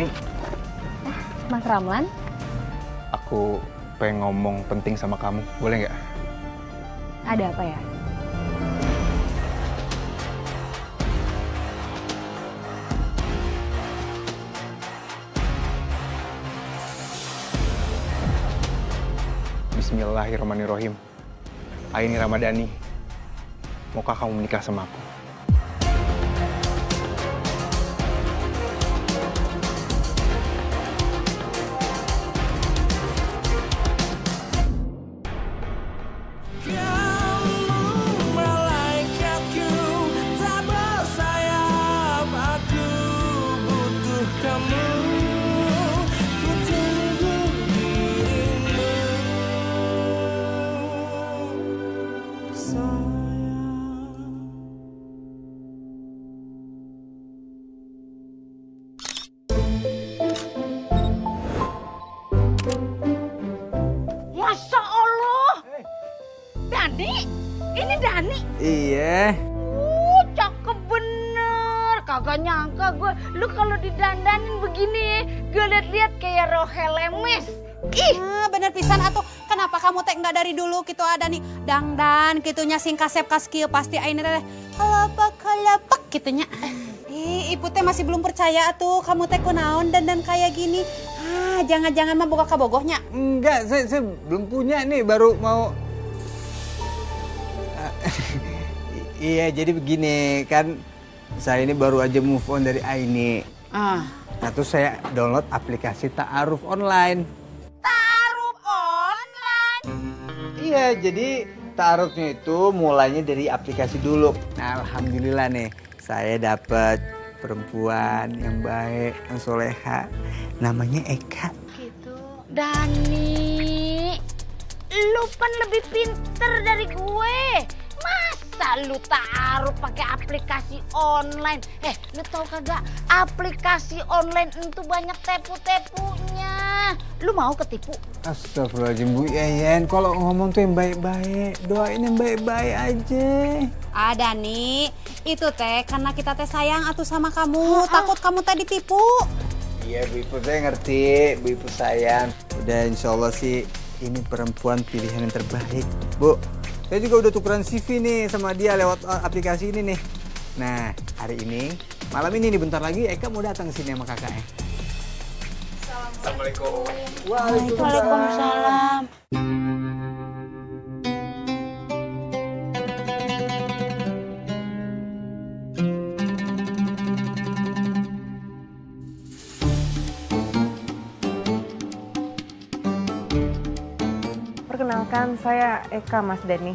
Dani. Mas Ramlan? Aku pengen ngomong penting sama kamu, boleh nggak? Ada apa ya? Bismillahirrahmanirrahim. Aini Ramadhani, maukah kamu menikah sama aku? Masya Allah, Dani, ini Dani. Iya. Cakep bener, kagak nyangka gue. Lu kalau didandanin begini, gue liat-liat kayak Rohel Lemes. Ih, Bener pisan atuh. Kenapa kamu teh nggak dari dulu gitu ada nih dangdan gitunya sing kasep kaskieu pasti aina teh kalapak gitunya. Ibu teh masih belum percaya atuh kamu teh kunaon dandan kayak gini. Jangan-jangan mah boga kabogohnya. Enggak, saya belum punya nih, baru mau. Iya, jadi begini kan, saya ini baru aja move on dari Aini. Nah, terus saya download aplikasi Ta'aruf online. taruh online. Iya, jadi Ta'arufnya itu mulainya dari aplikasi dulu. Nah, alhamdulillah nih, saya dapat perempuan yang baik, yang soleha, namanya Eka. Gitu. Dani, lu kan lebih pinter dari gue. Masa lu taruh pakai aplikasi online? Lu tau kagak? Aplikasi online itu banyak tepu-tepunya. Lu mau ketipu? Astagfirullahaladzim Bu Yayan, kalau ngomong tuh yang baik-baik, doain yang baik-baik aja. Dani, itu teh karena kita teh sayang atuh sama kamu, takut kamu teh ditipu. Iya Bu Ipu, saya ngerti, Bu Ipu sayang. Udah insya Allah sih ini perempuan pilihan yang terbaik. Bu, saya juga udah tukeran CV nih sama dia lewat aplikasi ini nih. Nah, hari ini, malam ini nih bentar lagi Eka mau datang ke sini sama kakaknya. Assalamualaikum. Waalaikumsalam. Perkenalkan, saya Eka, Mas Dani.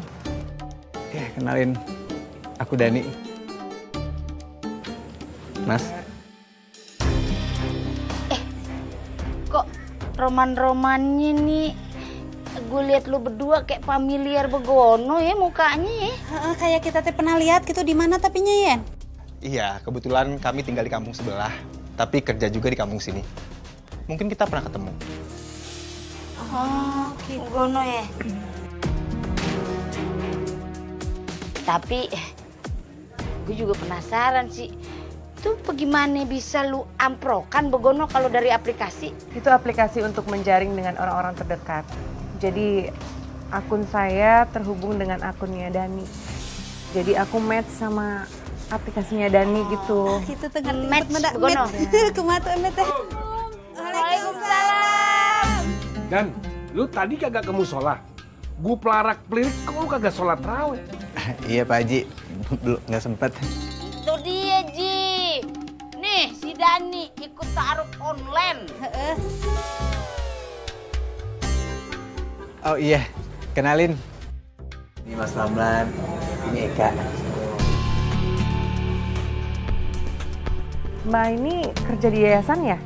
Ya, kenalin, aku Dani. Mas. Kok roman-romannya nih, gue liat lu berdua kayak familiar begono ya mukanya ya. Kayak kita teh pernah lihat gitu di mana tapinya Yen? Iya, kebetulan kami tinggal di kampung sebelah, tapi kerja juga di kampung sini. Mungkin kita pernah ketemu. Oh, begono ya. Tapi gue juga penasaran sih. Itu bagaimana bisa lu amprokan begono kalau dari aplikasi? Itu aplikasi untuk menjaring dengan orang-orang terdekat. Jadi akun saya terhubung dengan akunnya Dani. Jadi aku match sama aplikasinya Dani gitu. Itu teh ngerti Match begono. Kumaha tuh teh? Waalaikumsalam. Dan lu tadi kagak ke musola. Gue pelarak-pelirik, kok lu kagak sholat raweh? Iya Pak Haji, belum nggak sempet. Itu dia Ji. Nih si Dani ikut taruh online. Oh iya, kenalin. Ini Mas Ramlan, ini Eka. Mbak ini kerja di yayasan ya?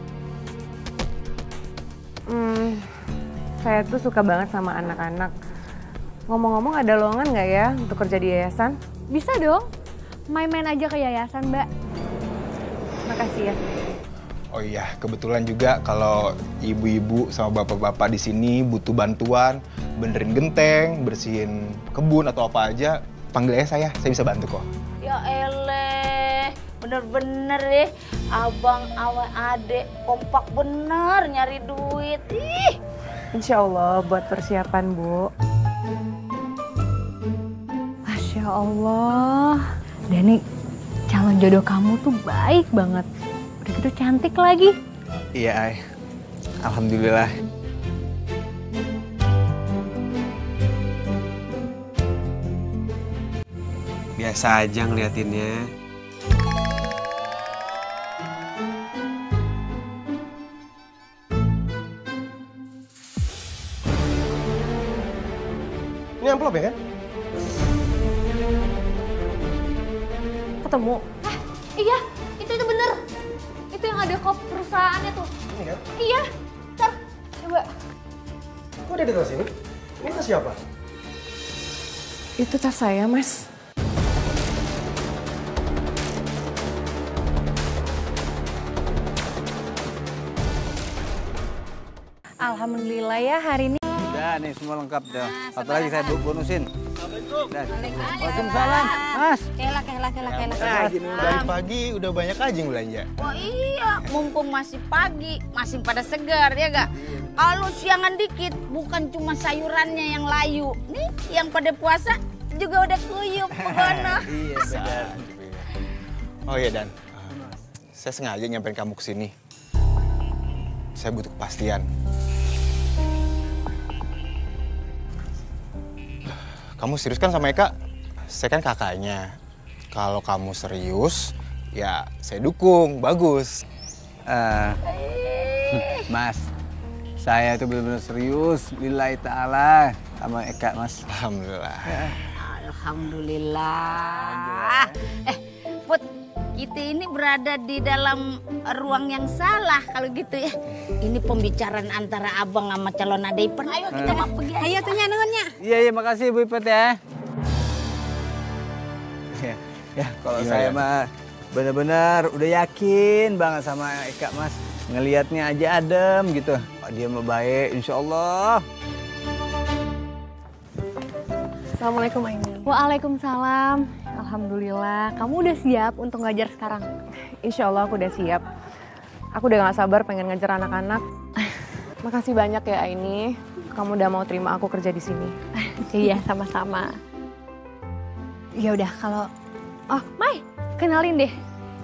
Saya tuh suka banget sama anak-anak. Ngomong-ngomong ada lowongan nggak ya untuk kerja di yayasan? Bisa dong, main-main aja ke yayasan, Mbak. Makasih ya. Oh iya, kebetulan juga kalau ibu-ibu sama bapak-bapak di sini butuh bantuan, benerin genteng, bersihin kebun atau apa aja, panggil aja saya bisa bantu kok. Ya eleh, Bener-bener ya, abang awe adek kompak bener nyari duit. Ih. Insya Allah buat persiapan, Bu. Masya Allah. Dani, calon jodoh kamu tuh baik banget. Udah gitu cantik lagi. Iya, Ay. Alhamdulillah. Biasa aja ngeliatinnya. Ini amplop ya kan? Ketemu. Iya, itu bener. Itu yang ada kop perusahaannya tuh. Ini kan? Iya, ntar coba. Kok ada di tas ini? Ini tas siapa? Itu tas saya, Mas. Alhamdulillah ya hari ini. Udah nih semua lengkap dah. Satu lagi saya bonusin. Waalaikumsalam. Mas. Kelah. Nah, gini dari pagi udah banyak aja yang belanja. Oh iya, mumpung masih pagi, masih pada segar ya gak? Kalau siangan dikit, bukan cuma sayurannya yang layu. Nih, yang pada puasa juga udah kuyup. Mana? Iya benar. Oh iya Dan, saya sengaja nyamperin kamu ke sini. Saya butuh kepastian. Kamu serius kan sama Eka? Saya kan kakaknya. Kalau kamu serius, ya saya dukung, bagus. Mas, saya itu benar-benar serius, lillahi ta'ala sama Eka, Mas. Alhamdulillah. Alhamdulillah. Put, kita ini berada di dalam ruang yang salah kalau gitu ya. Ini pembicaraan antara abang sama calon adeipen. Ayo kita mau pergi. Ayo tuh nuhunnya. Iya, makasih Bu Ipet ya. Ya, kalau saya mah benar-benar udah yakin banget sama Eka, Mas. Ngelihatnya aja adem gitu. Pak dia mah baik, insya Allah. Assalamualaikum, Aini. Waalaikumsalam. Alhamdulillah. Kamu udah siap untuk ngajar sekarang? Insya Allah aku udah siap. Aku udah gak sabar pengen ngajar anak-anak. Makasih banyak ya, Aini. Kamu udah mau terima aku kerja di sini. Iya, sama-sama. Ya udah kalau Mai, kenalin deh.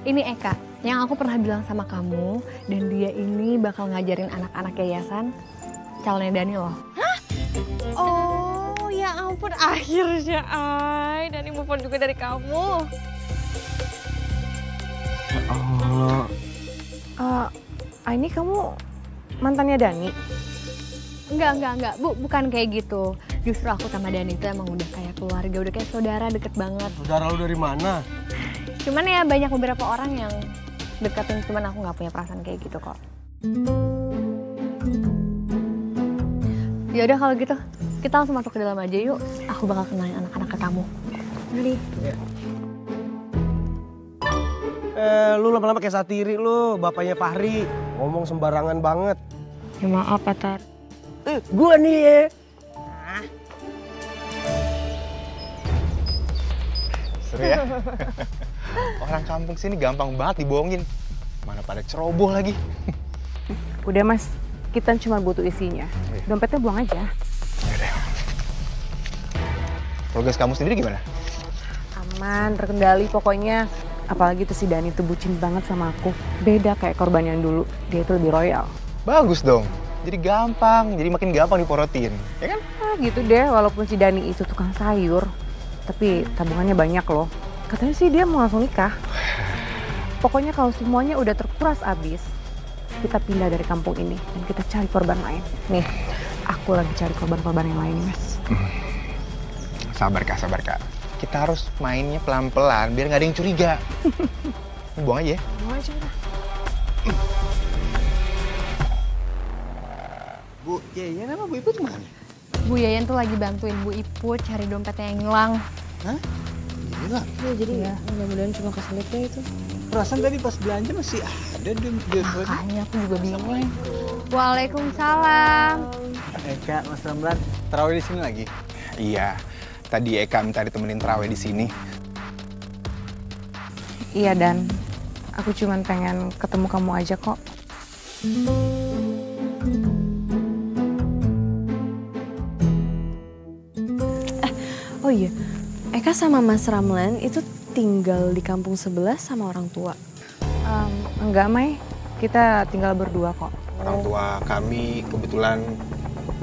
Ini Eka yang aku pernah bilang sama kamu dan dia ini bakal ngajarin anak-anak yayasan calonnya Dani loh. Hah? Oh, ya ampun akhirnya Ay. Dani move on juga dari kamu. Aini kamu mantannya Dani? Enggak. Bu, bukan kayak gitu. Justru aku sama Dani itu emang udah kayak keluarga, udah kayak saudara, deket banget. Saudara lu dari mana? Cuman ya banyak beberapa orang yang deketin, cuman aku nggak punya perasaan kayak gitu kok. Ya udah kalau gitu, kita langsung masuk ke dalam aja yuk. Aku bakal kenalin anak-anak ke kamu. Mari. Lu lama-lama kayak Satiri lu, bapaknya Fahri. Ngomong sembarangan banget. Ya maaf, Patar. Gua nih ya. Seru ya? Orang kampung sini gampang banget dibohongin. Mana pada ceroboh lagi. Udah Mas, kita cuma butuh isinya. Dompetnya buang aja. Progres kamu sendiri gimana? Aman, terkendali pokoknya. Apalagi tuh si Dani tuh bucin banget sama aku. Beda kayak korban yang dulu, dia itu lebih royal. Bagus dong. Jadi gampang, jadi makin gampang diporotin, ya kan? Gitu deh, walaupun si Dani itu tukang sayur. Tapi tabungannya banyak loh. Katanya sih dia mau langsung nikah. Pokoknya kalau semuanya udah terkuras abis, kita pindah dari kampung ini dan kita cari korban lain. Nih, aku lagi cari korban-korban yang lain nih, Mas. Sabar Kak. Kita harus mainnya pelan-pelan biar nggak ada yang curiga. Buang aja ya. Buang aja udah. Bu, Yayan apa Bu Iput kemana? Bu Yayan tuh lagi bantuin Bu Iput cari dompetnya yang hilang. Hah? Hilang? Ya, jadi mudah-mudahan cuma keselip deh itu. Perasaan tadi pas belanja masih ada dompetnya. Makanya aku juga bingung. Waalaikumsalam. Eka, Mas Ramlan, terawih di sini lagi? Iya. Tadi Eka minta ditemenin terawih di sini. Iya Dan, Aku cuman pengen ketemu kamu aja kok. Oh iya, Eka sama Mas Ramlan itu tinggal di kampung sebelah sama orang tua. Enggak, Mai. Kita tinggal berdua kok. Orang tua kami kebetulan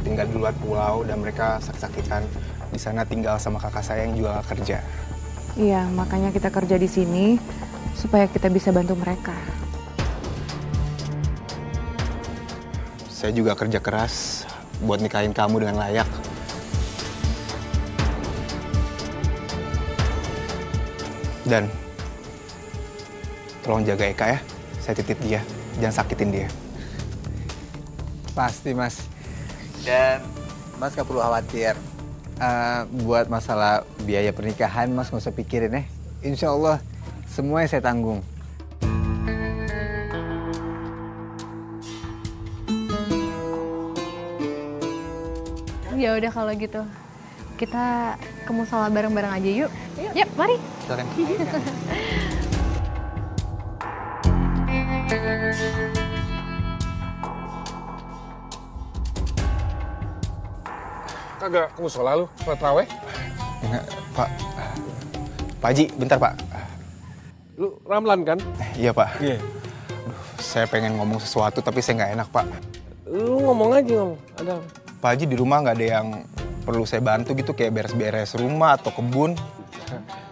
tinggal di luar pulau dan mereka sakit-sakitan. Di sana tinggal sama kakak saya yang juga nggak kerja. Iya, makanya kita kerja di sini supaya kita bisa bantu mereka. Saya juga kerja keras buat nikahin kamu dengan layak. Dan tolong jaga Eka ya. Saya titip dia, jangan sakitin dia. Pasti Mas. Dan Mas gak perlu khawatir. Buat masalah biaya pernikahan Mas gak usah pikirin ya. Insya Allah semuanya saya tanggung. Ya udah kalau gitu, kita ke musola bareng-bareng aja yuk. Yuk, mari. Silakan. Kagak ke musola lu, sholat raweh? Enggak, Pak. Pak Haji, bentar Pak. Lu Ramlan kan? Iya Pak. Iya. Saya pengen ngomong sesuatu tapi saya nggak enak Pak. Lu ngomong aja ngomong, ada apa? Pak Haji, di rumah nggak ada yang perlu saya bantu gitu, kayak beres-beres rumah atau kebun?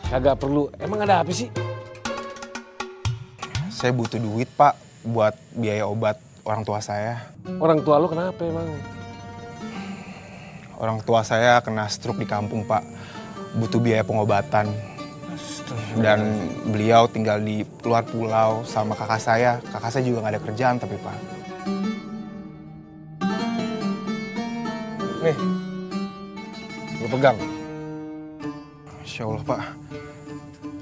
Kagak perlu, emang ada apa sih? Saya butuh duit Pak buat biaya obat orang tua saya. Orang tua lu kenapa emang? Orang tua saya kena stroke di kampung Pak, butuh biaya pengobatan. Dan beliau tinggal di luar pulau sama kakak saya. Kakak saya juga nggak ada kerjaan tapi Pak. Nih, lu pegang. Insya Allah Pak,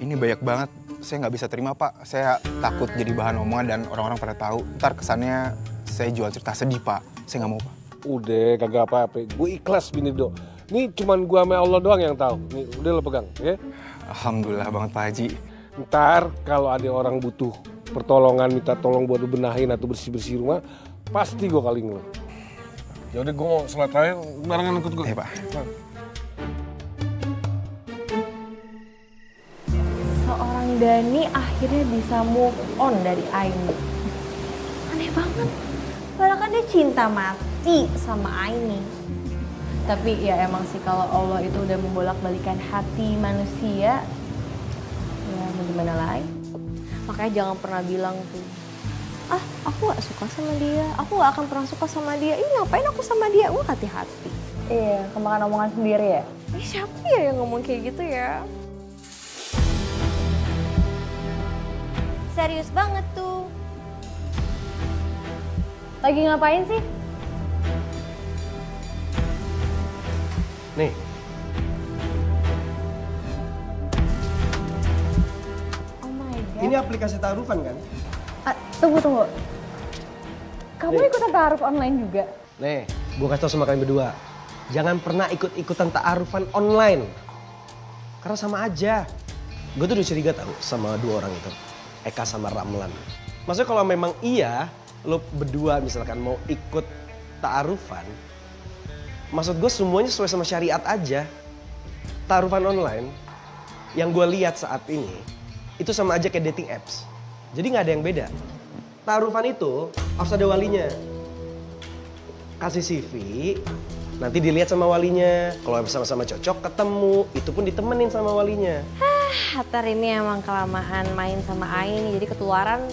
ini banyak banget. Saya nggak bisa terima Pak. Saya takut jadi bahan omongan dan orang-orang pada tahu. Ntar kesannya saya jual cerita sedih Pak. Saya nggak mau Pak. Udah, kagak apa-apa. Gue ikhlas bini do. Ini cuman gua sama Allah doang yang tahu. Nih, udah lo pegang, ya. Alhamdulillah banget Pak Haji. Ntar kalau ada orang butuh pertolongan, minta tolong buat lu benahin atau bersih-bersih rumah, pasti gua kaling lo. Ya udah, gua mau sholat raweh barengan ikut gua. Iya Pak. Seorang Dani akhirnya bisa move on dari Aini. Aneh banget. Padahal kan dia cinta mati sama Aini. Tapi ya emang sih kalau Allah itu udah membolak-balikan hati manusia, ya mau gimana lagi. Makanya jangan pernah bilang tuh, ah aku gak suka sama dia, aku gak akan pernah suka sama dia, ih ngapain aku sama dia, hati-hati. Iya, kemakan omongan sendiri ya? Siapa ya yang ngomong kayak gitu ya? Serius banget tuh. Lagi ngapain sih? Nih. Oh my god. Ini aplikasi taruhan kan? Tunggu. Kamu ikutan taaruf online juga? Nih, gue kasih tau sama kalian berdua. Jangan pernah ikut-ikutan taarufan online. Karena sama aja. Gue tuh udah curiga tau sama dua orang itu. Eka sama Ramlan. Maksudnya kalau memang iya, lo berdua misalkan mau ikut taarufan, maksud gue semuanya sesuai sama syariat aja. Taarufan online yang gue lihat saat ini itu sama aja kayak dating apps. Jadi nggak ada yang beda. Taarufan itu harus ada walinya. Kasih CV, nanti dilihat sama walinya. Kalau sama-sama cocok, ketemu, itu pun ditemenin sama walinya. Hatar ini emang kelamaan main sama Aini jadi ketularan.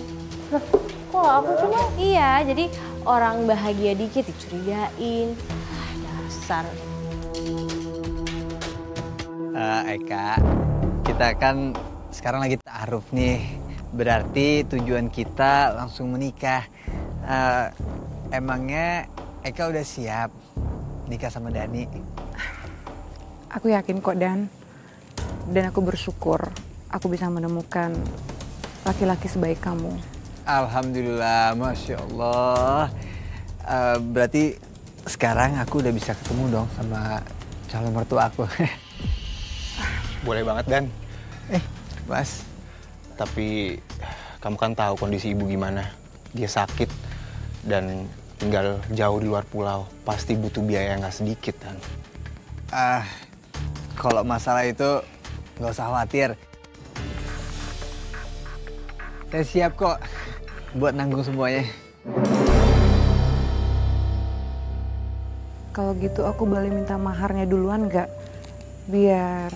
Loh, kok aku cuma? Iya, jadi orang bahagia dikit dicurigain. Dasar. Eka, kita kan sekarang lagi ta'aruf nih. Berarti tujuan kita langsung menikah. Emangnya Eka udah siap nikah sama Dani? Aku yakin kok Dan aku bersyukur aku bisa menemukan laki-laki sebaik kamu. Alhamdulillah, Masya Allah. Berarti sekarang aku udah bisa ketemu dong sama calon mertua aku. Boleh banget Dan. Mas. Tapi kamu kan tahu kondisi ibu gimana. Dia sakit dan tinggal jauh di luar pulau. Pasti butuh biaya yang nggak sedikit kan. Kalau masalah itu nggak usah khawatir. Saya siap kok buat nanggung semuanya. Kalau gitu aku boleh minta maharnya duluan nggak? Biar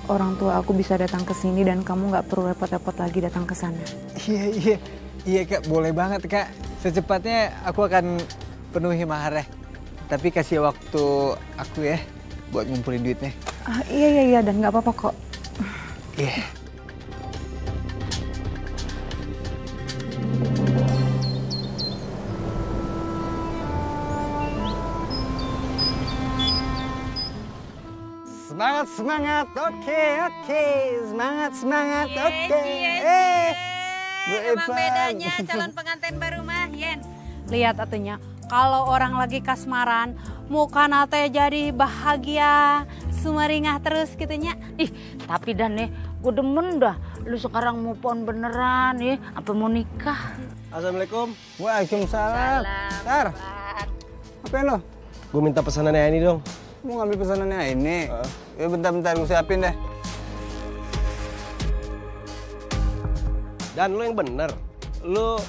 orang tua aku bisa datang ke sini dan kamu nggak perlu repot-repot lagi datang ke sana. Iya Kak, boleh banget Kak. Secepatnya aku akan penuhi maharnya. Tapi kasih waktu aku ya buat ngumpulin duitnya. Iya dan nggak apa-apa kok. Iya. Semangat, oke, semangat, oke. Emang bedanya calon pengantin baru mah, Yen. Lihat atunya, kalau orang lagi kasmaran, muka nate jadi bahagia, sumeringah terus gitunya. Ih, tapi Dan gue demen dah. Lu sekarang move on beneran ya, apa mau nikah? Assalamualaikum. Waalaikumsalam. Tar, apain lo? Gue minta pesanannya ini dong. Mau ngambil pesanannya ini? Ya bentar, gue siapin deh. Dan lo yang bener, lo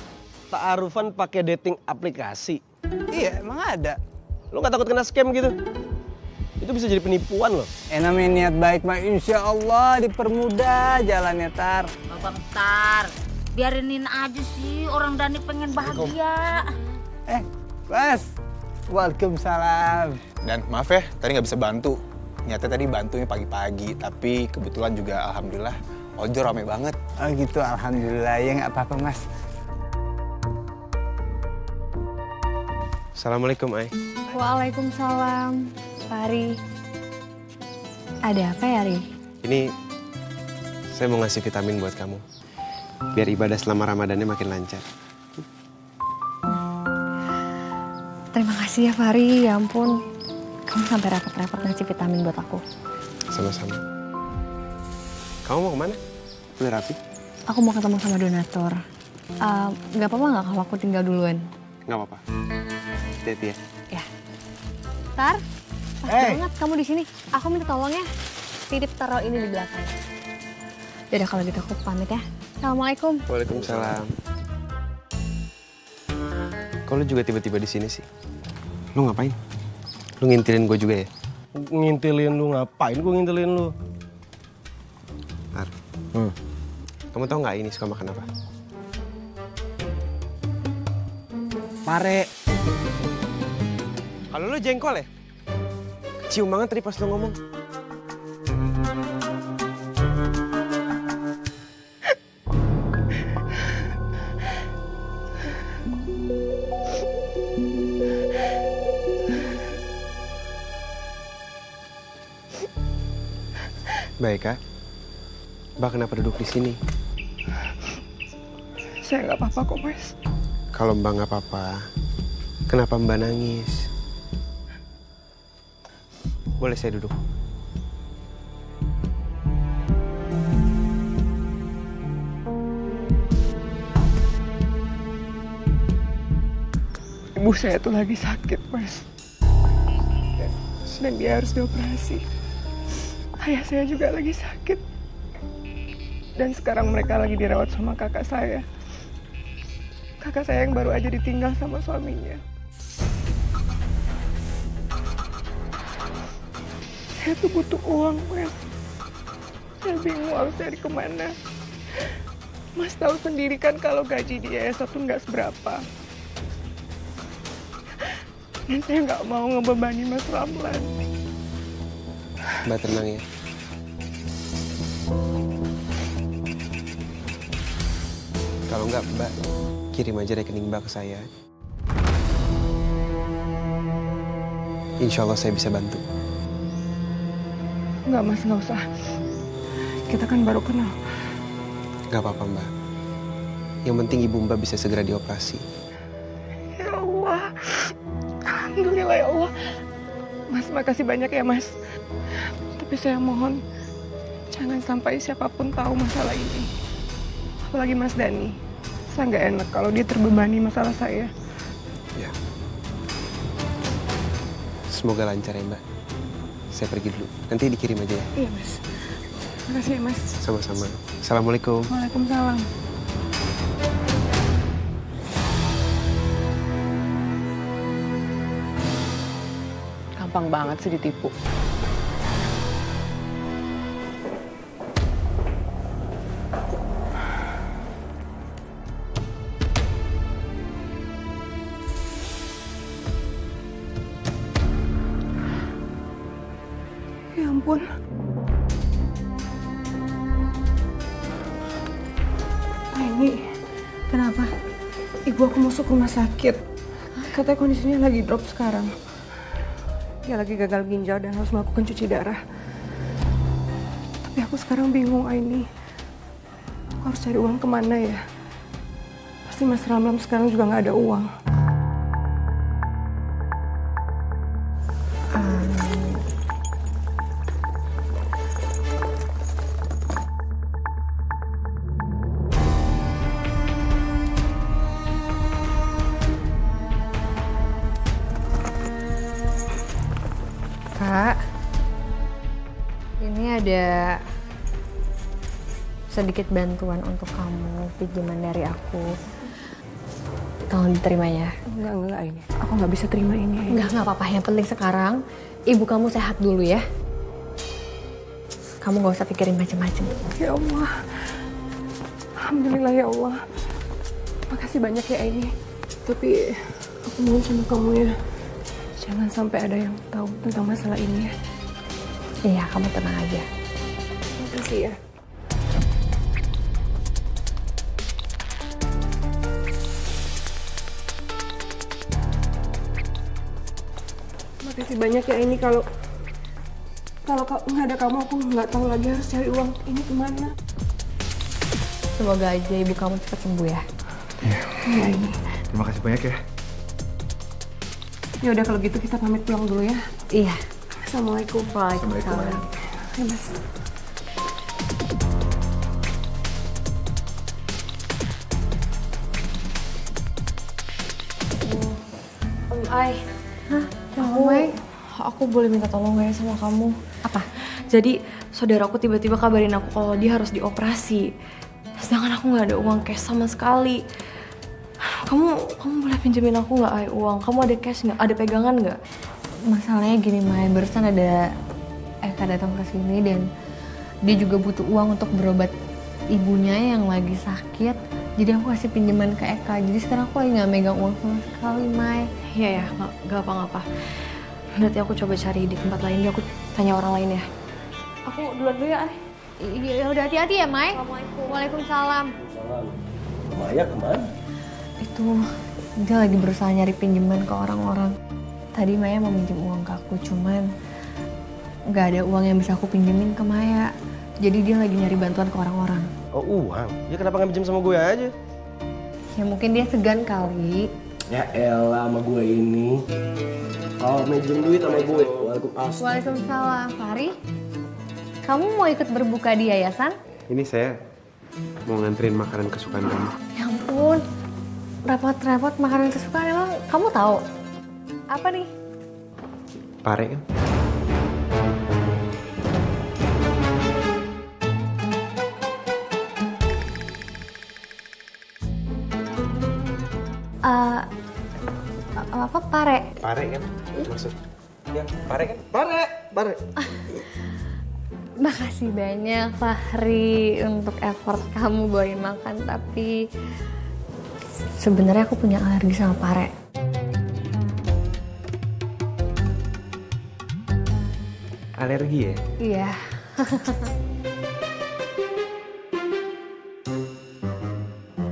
ta'arufan pakai dating aplikasi. Iya, emang ada. Lo nggak takut kena scam gitu? Itu bisa jadi penipuan loh. Namanya niat baik mah insya Allah dipermudah jalannya, Tar. Bang Tar, biarinin aja sih, orang Dani pengen bahagia. Mas. Waalaikumsalam. Dan maaf ya, tadi nggak bisa bantu. Nyata tadi bantunya pagi-pagi, tapi kebetulan juga alhamdulillah ojol rame banget. Oh gitu, alhamdulillah. Ya nggak apa-apa, Mas. Assalamualaikum, Ai. Waalaikumsalam, Pak Ari. Ada apa ya, Ari? Ini saya mau ngasih vitamin buat kamu. Biar ibadah selama Ramadannya makin lancar. Terima kasih ya, Fahri. Ya ampun, kamu sampai repot-repot ngasih vitamin buat aku. Sama-sama. Kamu mau kemana? Udah rapi? Aku mau ketemu sama donatur. Gak apa-apa nggak kalau aku tinggal duluan? Nggak apa-apa. Hati-hati ya. Ya. Tar, pas banget kamu di sini. Aku minta tolong ya, titip taruh ini di belakang. Yaudah kalau gitu aku pamit ya. Assalamualaikum. Waalaikumsalam. Kok lu juga tiba-tiba di sini sih? Lu ngapain? Lu ngintilin gue juga ya? Ngintilin lu ngapain? Gue ngintilin lu. Ar, kamu tahu nggak ini suka makan apa? Pare. Kalau lu jengkol ya? Cium banget tadi pas lu ngomong. Baik, Kak. Mbak kenapa duduk di sini? Saya nggak apa-apa kok, Mas. Kalau Mbak nggak apa-apa, kenapa Mbak nangis? Boleh saya duduk? Ibu saya tuh lagi sakit, Mas. Dan dia harus dioperasi. Ayah saya juga lagi sakit. Dan sekarang mereka lagi dirawat sama kakak saya. Kakak saya yang baru aja ditinggal sama suaminya. Saya tuh butuh uang, Mas. Saya bingung harus cari kemana. Mas tahu sendiri kan kalau gaji di yayasan tuh nggak seberapa. Dan saya nggak mau ngebebani Mas Ramlan. Mbak tenang ya. Kalau nggak, Mbak kirim aja rekening Mbak ke saya. Insya Allah saya bisa bantu. Nggak, Mas, nggak usah. Kita kan baru kenal. Nggak apa-apa, Mbak. Yang penting ibu Mbak bisa segera dioperasi. Ya Allah. Alhamdulillah ya Allah. Mas, makasih banyak ya, Mas. Tapi saya mohon, jangan sampai siapapun tahu masalah ini. Apalagi Mas Dani. Saya nggak enak kalau dia terbebani masalah saya. Ya. Semoga lancar ya, Mbak. Saya pergi dulu. Nanti dikirim aja ya. Iya, Mas. Makasih ya, Mas. Sama-sama. Assalamualaikum. Waalaikumsalam. Gampang banget sih ditipu. Ya ampun. Ini kenapa? Ibu aku masuk rumah sakit. Katanya kondisinya lagi drop sekarang. Dia lagi gagal ginjal dan harus melakukan cuci darah. Tapi aku sekarang bingung, Aini. Aku harus cari uang kemana ya? Pasti Mas Ramlam sekarang juga nggak ada uang. Kak, ini ada sedikit bantuan untuk kamu, pinjaman dari aku. Tolong diterima ya. Enggak ini. Aku nggak bisa terima ini. Enggak apa-apa. Yang penting sekarang ibu kamu sehat dulu ya. Kamu nggak usah pikirin macam-macam. Ya Allah. Alhamdulillah ya Allah. Makasih banyak ya Aini. Tapi aku mohon sama kamu ya. Jangan sampai ada yang tahu tentang masalah ini ya. Iya, kamu tenang aja. Makasih ya. Makasih banyak ya ini. Kalau nggak ada kamu, aku nggak tahu lagi harus cari uang ini kemana. Semoga aja ibu kamu cepat sembuh ya. Iya ini. Terima kasih banyak ya. Ya udah kalau gitu kita pamit pulang dulu ya. Iya. Assalamualaikum. Waalaikumsalam. Ya Mas. Ai, aku boleh minta tolong gak ya sama kamu? Apa? Jadi saudaraku tiba-tiba kabarin aku kalau dia harus dioperasi. Sedangkan aku nggak ada uang cash sama sekali. Kamu boleh pinjemin aku nggak uang? Kamu ada cash nggak? Ada pegangan nggak? Masalahnya gini, Mai, barusan ada Eka datang ke sini dan dia juga butuh uang untuk berobat ibunya yang lagi sakit. Jadi aku kasih pinjaman ke Eka. Jadi sekarang aku lagi nggak megang uang sama sekali, Mai. Iya ya, nggak apa-apa. Berarti aku coba cari di tempat lain. Aku tanya orang lain ya. Aku duluan dulu ya, Iya, udah hati-hati ya, Mai. Assalamualaikum. Waalaikumsalam. Maya kemana? Itu dia lagi berusaha nyari pinjaman ke orang-orang. Tadi Maya mau minjem uang ke aku, cuman nggak ada uang yang bisa aku pinjemin ke Maya. Jadi dia lagi nyari bantuan ke orang-orang. Oh uang? Ya kenapa nggak pinjam sama gue aja? Ya mungkin dia segan kali. Ya elah sama gue ini. Kalau minjem duit sama gue. Waalaikumsalam. Fahri, kamu mau ikut berbuka di yayasan? Ini saya mau nganterin makanan kesukaan kamu. Ya ampun, repot-repot makanan kesukaan. Emang kamu tahu? Apa nih? Pare kan? Apa pare? Pare kan? Maksud? Ya, pare kan? Pare. Makasih banyak Fahri untuk effort kamu bawain makan, tapi sebenarnya aku punya alergi sama pare. Alergi ya? Iya.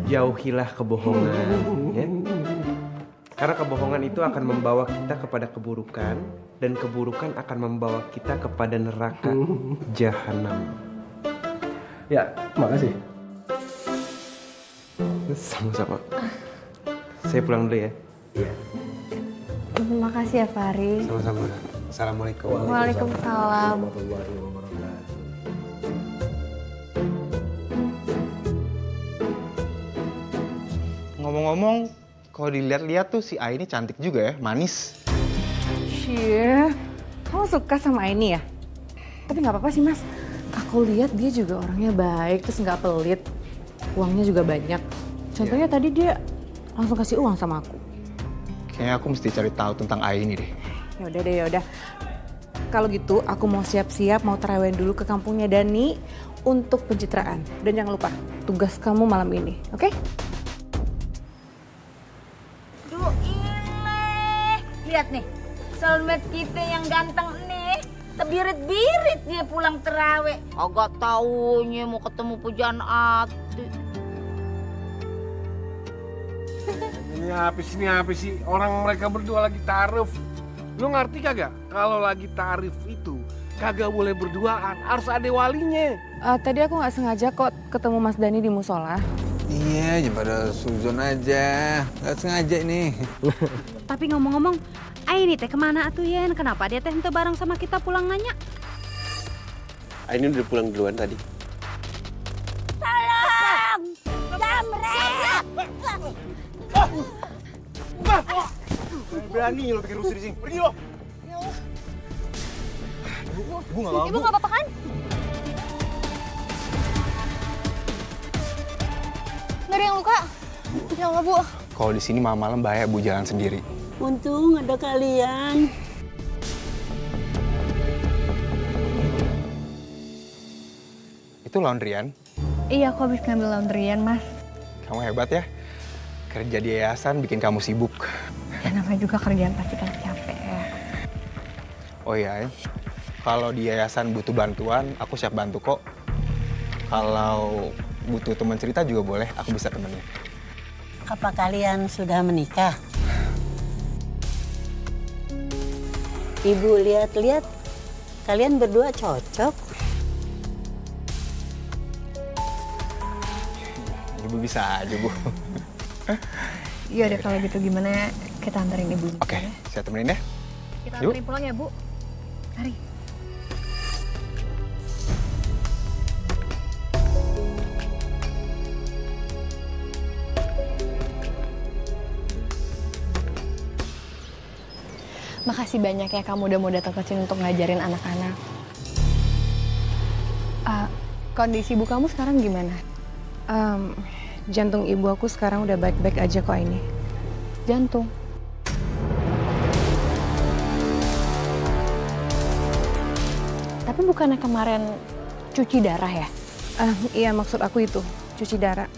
Jauhilah kebohongan, ya. Karena kebohongan itu akan membawa kita kepada keburukan, dan keburukan akan membawa kita kepada neraka jahanam. Ya, makasih. Sama-sama. Saya pulang dulu ya. Makasih ya Fahri. Sama-sama. Assalamualaikum. Waalaikumsalam. Ngomong-ngomong, kalau dilihat-lihat tuh si Ai ini cantik juga ya, manis. Cie, kamu suka sama Aini ya? Tapi nggak apa-apa sih mas. Aku lihat dia juga orangnya baik, terus nggak pelit. Uangnya juga banyak. Contohnya tadi dia langsung kasih uang sama aku. Kayaknya aku mesti cari tahu tentang Ai ini deh. Yaudah deh, yaudah. Kalau gitu aku mau siap-siap mau tarawih dulu ke kampungnya Dani untuk pencitraan. Dan jangan lupa, tugas kamu malam ini, oke? Duh ileh. Lihat nih, soulmate kita yang ganteng nih. Tebirit-birit dia pulang terawih. Agak taunya mau ketemu pujaan hati. Ini apa sih? Orang mereka berdua lagi tarif. Lu ngerti kagak? Kalau lagi tarif itu kagak boleh berduaan, harus ada walinya. Tadi aku nggak sengaja kok ketemu Mas Dani di musola. Iya, pada suzon aja. Nggak sengaja nih. Tapi ngomong-ngomong, Aini teh kemana atuh Yen? Kenapa dia teh henteu bareng sama kita pulang nanya? Aini udah pulang duluan tadi. Tolong! Jamret! Berani lo bikin rusuh di sini. Pergi lo. Ibu nggak mau. Ibu nggak apa-apa kan? Nggak ada yang luka? Ya Allah, Bu. Kalau di sini malam-malam bahaya Bu jalan sendiri. Untung ada kalian. Itu laundryan. Iya, aku habis ngambil laundryan, Mas. Kamu hebat ya. Kerja di yayasan bikin kamu sibuk. Ya namanya juga kerjaan pasti kan capek ya. Oh iya, kalau di yayasan butuh bantuan, aku siap bantu kok. Kalau butuh teman cerita juga boleh, aku bisa temenin. Apa kalian sudah menikah? Ibu lihat-lihat, kalian berdua cocok. Ibu bisa aja, Bu. Iya deh kalau gitu gimana kita anterin Ibu. Oke, saya temenin ya. Kita Yuk. anterin pulang ya, Bu. Mari. Makasih banyak ya kamu udah mau datang ke sini untuk ngajarin anak-anak. Kondisi ibu kamu sekarang gimana? Jantung ibu aku sekarang udah baik-baik aja kok ini. Jantung? Tapi bukannya kemarin cuci darah ya? Iya maksud aku itu, cuci darah.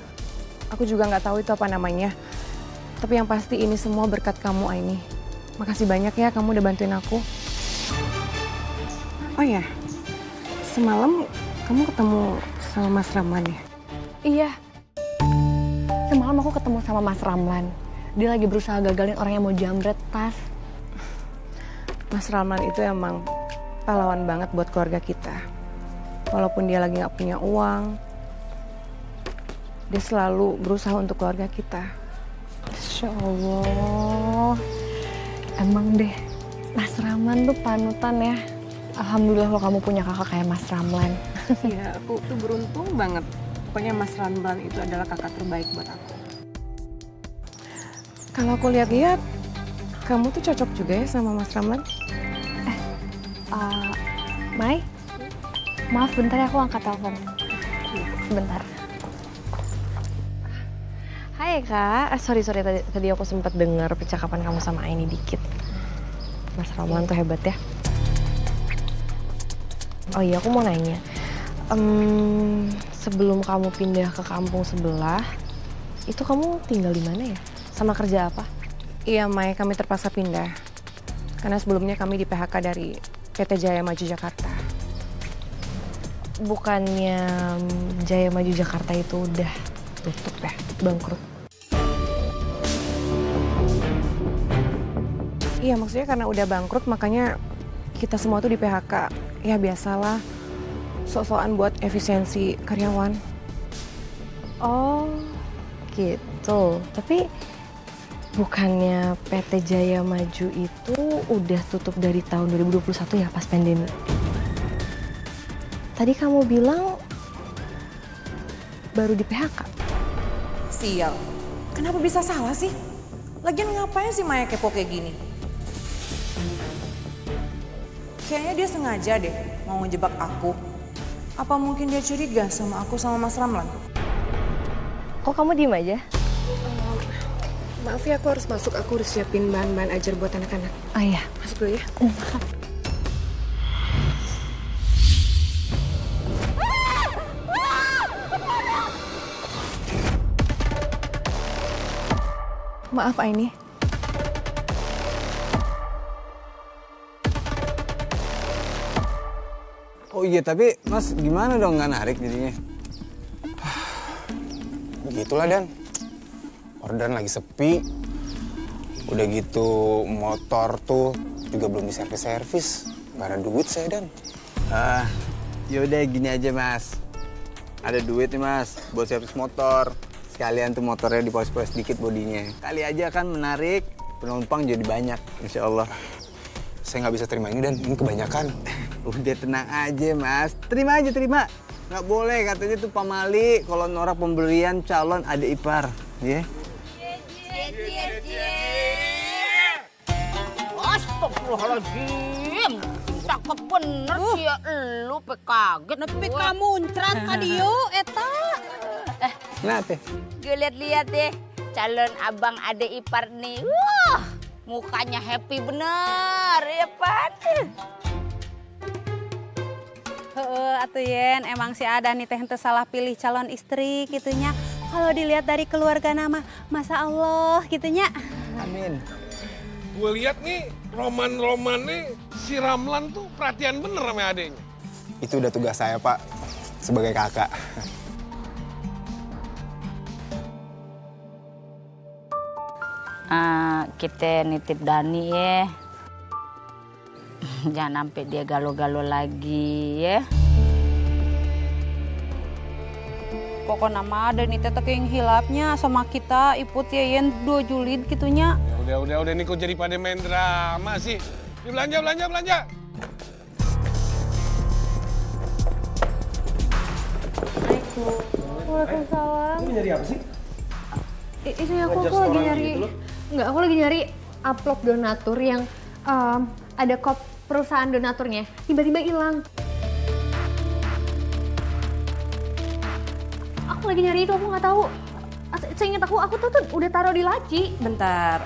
Aku juga nggak tahu itu apa namanya. Tapi yang pasti ini semua berkat kamu Aini. Makasih banyak ya kamu udah bantuin aku. Oh ya, semalam kamu ketemu sama Mas Ramlan ya? Iya. Semalam aku ketemu sama Mas Ramlan. Dia lagi berusaha gagalin orang yang mau jamret tas. Mas Ramlan itu emang pahlawan banget buat keluarga kita. Walaupun dia lagi nggak punya uang, dia selalu berusaha untuk keluarga kita. Masya Allah. Emang deh, Mas Ramlan tuh panutan ya. Alhamdulillah lo kamu punya kakak kayak Mas Ramlan. Iya, aku tuh beruntung banget. Pokoknya Mas Ramlan itu adalah kakak terbaik buat aku. Kalau aku lihat-lihat, kamu tuh cocok juga ya sama Mas Ramlan. Mai, maaf bentar ya aku angkat telepon. Sebentar. Hai Kak, sorry tadi aku sempat dengar percakapan kamu sama Aini dikit. Mas Ramlan tuh hebat ya. Oh iya, aku mau nanya. Sebelum kamu pindah ke kampung sebelah, itu kamu tinggal di mana ya? Sama kerja apa? Iya, Mai, kami terpaksa pindah. Karena sebelumnya kami di PHK dari PT Jaya Maju Jakarta. Bukannya Jaya Maju Jakarta itu udah tutup ya, bangkrut? Iya, maksudnya karena udah bangkrut makanya kita semua tuh di PHK. Ya biasalah, sok-sokan buat efisiensi karyawan. Oh, gitu. Tapi bukannya PT Jaya Maju itu udah tutup dari tahun 2021 ya pas pandemi? Tadi kamu bilang baru di PHK. Sial. Kenapa bisa salah sih? Lagian ngapain sih Maya kepo kayak gini? Kayaknya dia sengaja deh mau ngejebak aku. Apa mungkin dia curiga sama aku sama Mas Ramlan? Kok kamu diem aja? Maaf ya, aku harus masuk. Aku harus siapin bahan-bahan ajar buat anak-anak. Oh iya. Masuk dulu ya. Maaf Aini. Oh iya, tapi Mas gimana dong nggak narik jadinya? Begitulah Dan. Orderan lagi sepi. Udah gitu motor tuh juga belum diservis-servis. Gak ada duit saya Dan. Yaudah gini aja Mas. Ada duit nih Mas buat servis motor. Sekalian tuh motornya dipoles-poles sedikit bodinya. Kali aja kan menarik, penumpang jadi banyak, insya Allah. Saya nggak bisa terima ini Dan, ini kebanyakan. Udah tenang aja Mas, terima aja terima. Nggak boleh katanya tuh pamali kalau norak pemberian calon adik ipar, ya. Astagfirullahaladzim. Cakep bener sih ya lu, pe kaget. Nepi kamu muncrat ka dieu eta. Nah teh. Gue lihat-lihat deh calon abang ade ipar nih. Wah, mukanya happy bener ya Pan. Heeh, atuh Yen, emang si Ada nih teh henteu salah pilih calon istri gitunya. Kalau dilihat dari keluarga nama, Masya Allah gitunya. Amin. Gue lihat nih roman-roman nih si Ramlan tuh perhatian bener sama adeknya. Itu udah tugas saya Pak, sebagai kakak. Kita nitip Dani ya. Jangan sampai dia galau-galau lagi ya. Pokoknya mah ada nih teh yang hilapnya sama kita iput ya Yen 2 julid gitunya. Udah nih kok jadi pada main drama sih. Yuk belanja. Waalaikumsalam. Kamu nyari apa sih? Itu aku lagi nyari. Gitu enggak, aku lagi nyari amplop donatur yang ada kop perusahaan donaturnya. Tiba-tiba hilang. Aku lagi nyari itu, aku nggak tahu. Seingat aku tuh udah taruh di laci. Bentar.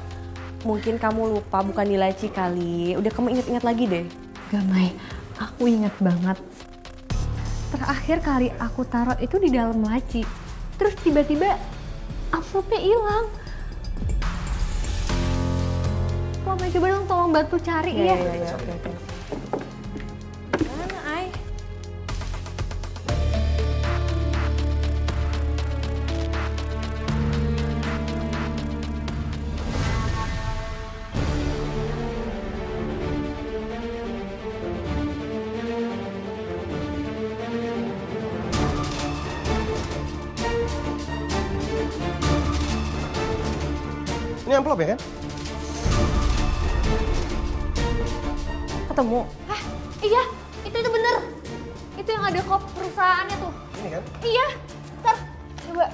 Mungkin kamu lupa, bukan di laci kali. Udah kamu inget-inget lagi deh. Gak, Mai. Aku inget banget. Terakhir kali aku taruh itu di dalam laci. Terus tiba-tiba amplopnya hilang. Mai, coba dong tolong bantu cari ya. Iya, oke. Mana, Ai? Ini amplop ya kan? Ketemu. Hah? Iya, itu bener. Itu yang ada kop perusahaannya tuh. Ini kan? Iya. Ntar, coba.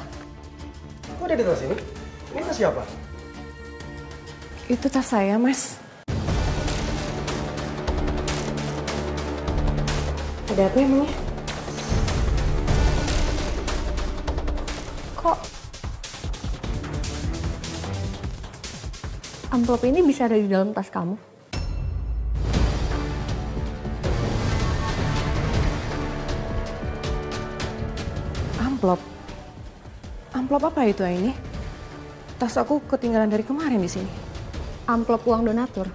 Kok ada di tas ini? Ini tas siapa? Itu tas saya, Mas. Ada apa emangnya? Kok amplop ini bisa ada di dalam tas kamu? Amplop apa itu ini? Tas aku ketinggalan dari kemarin di sini. Amplop uang donatur.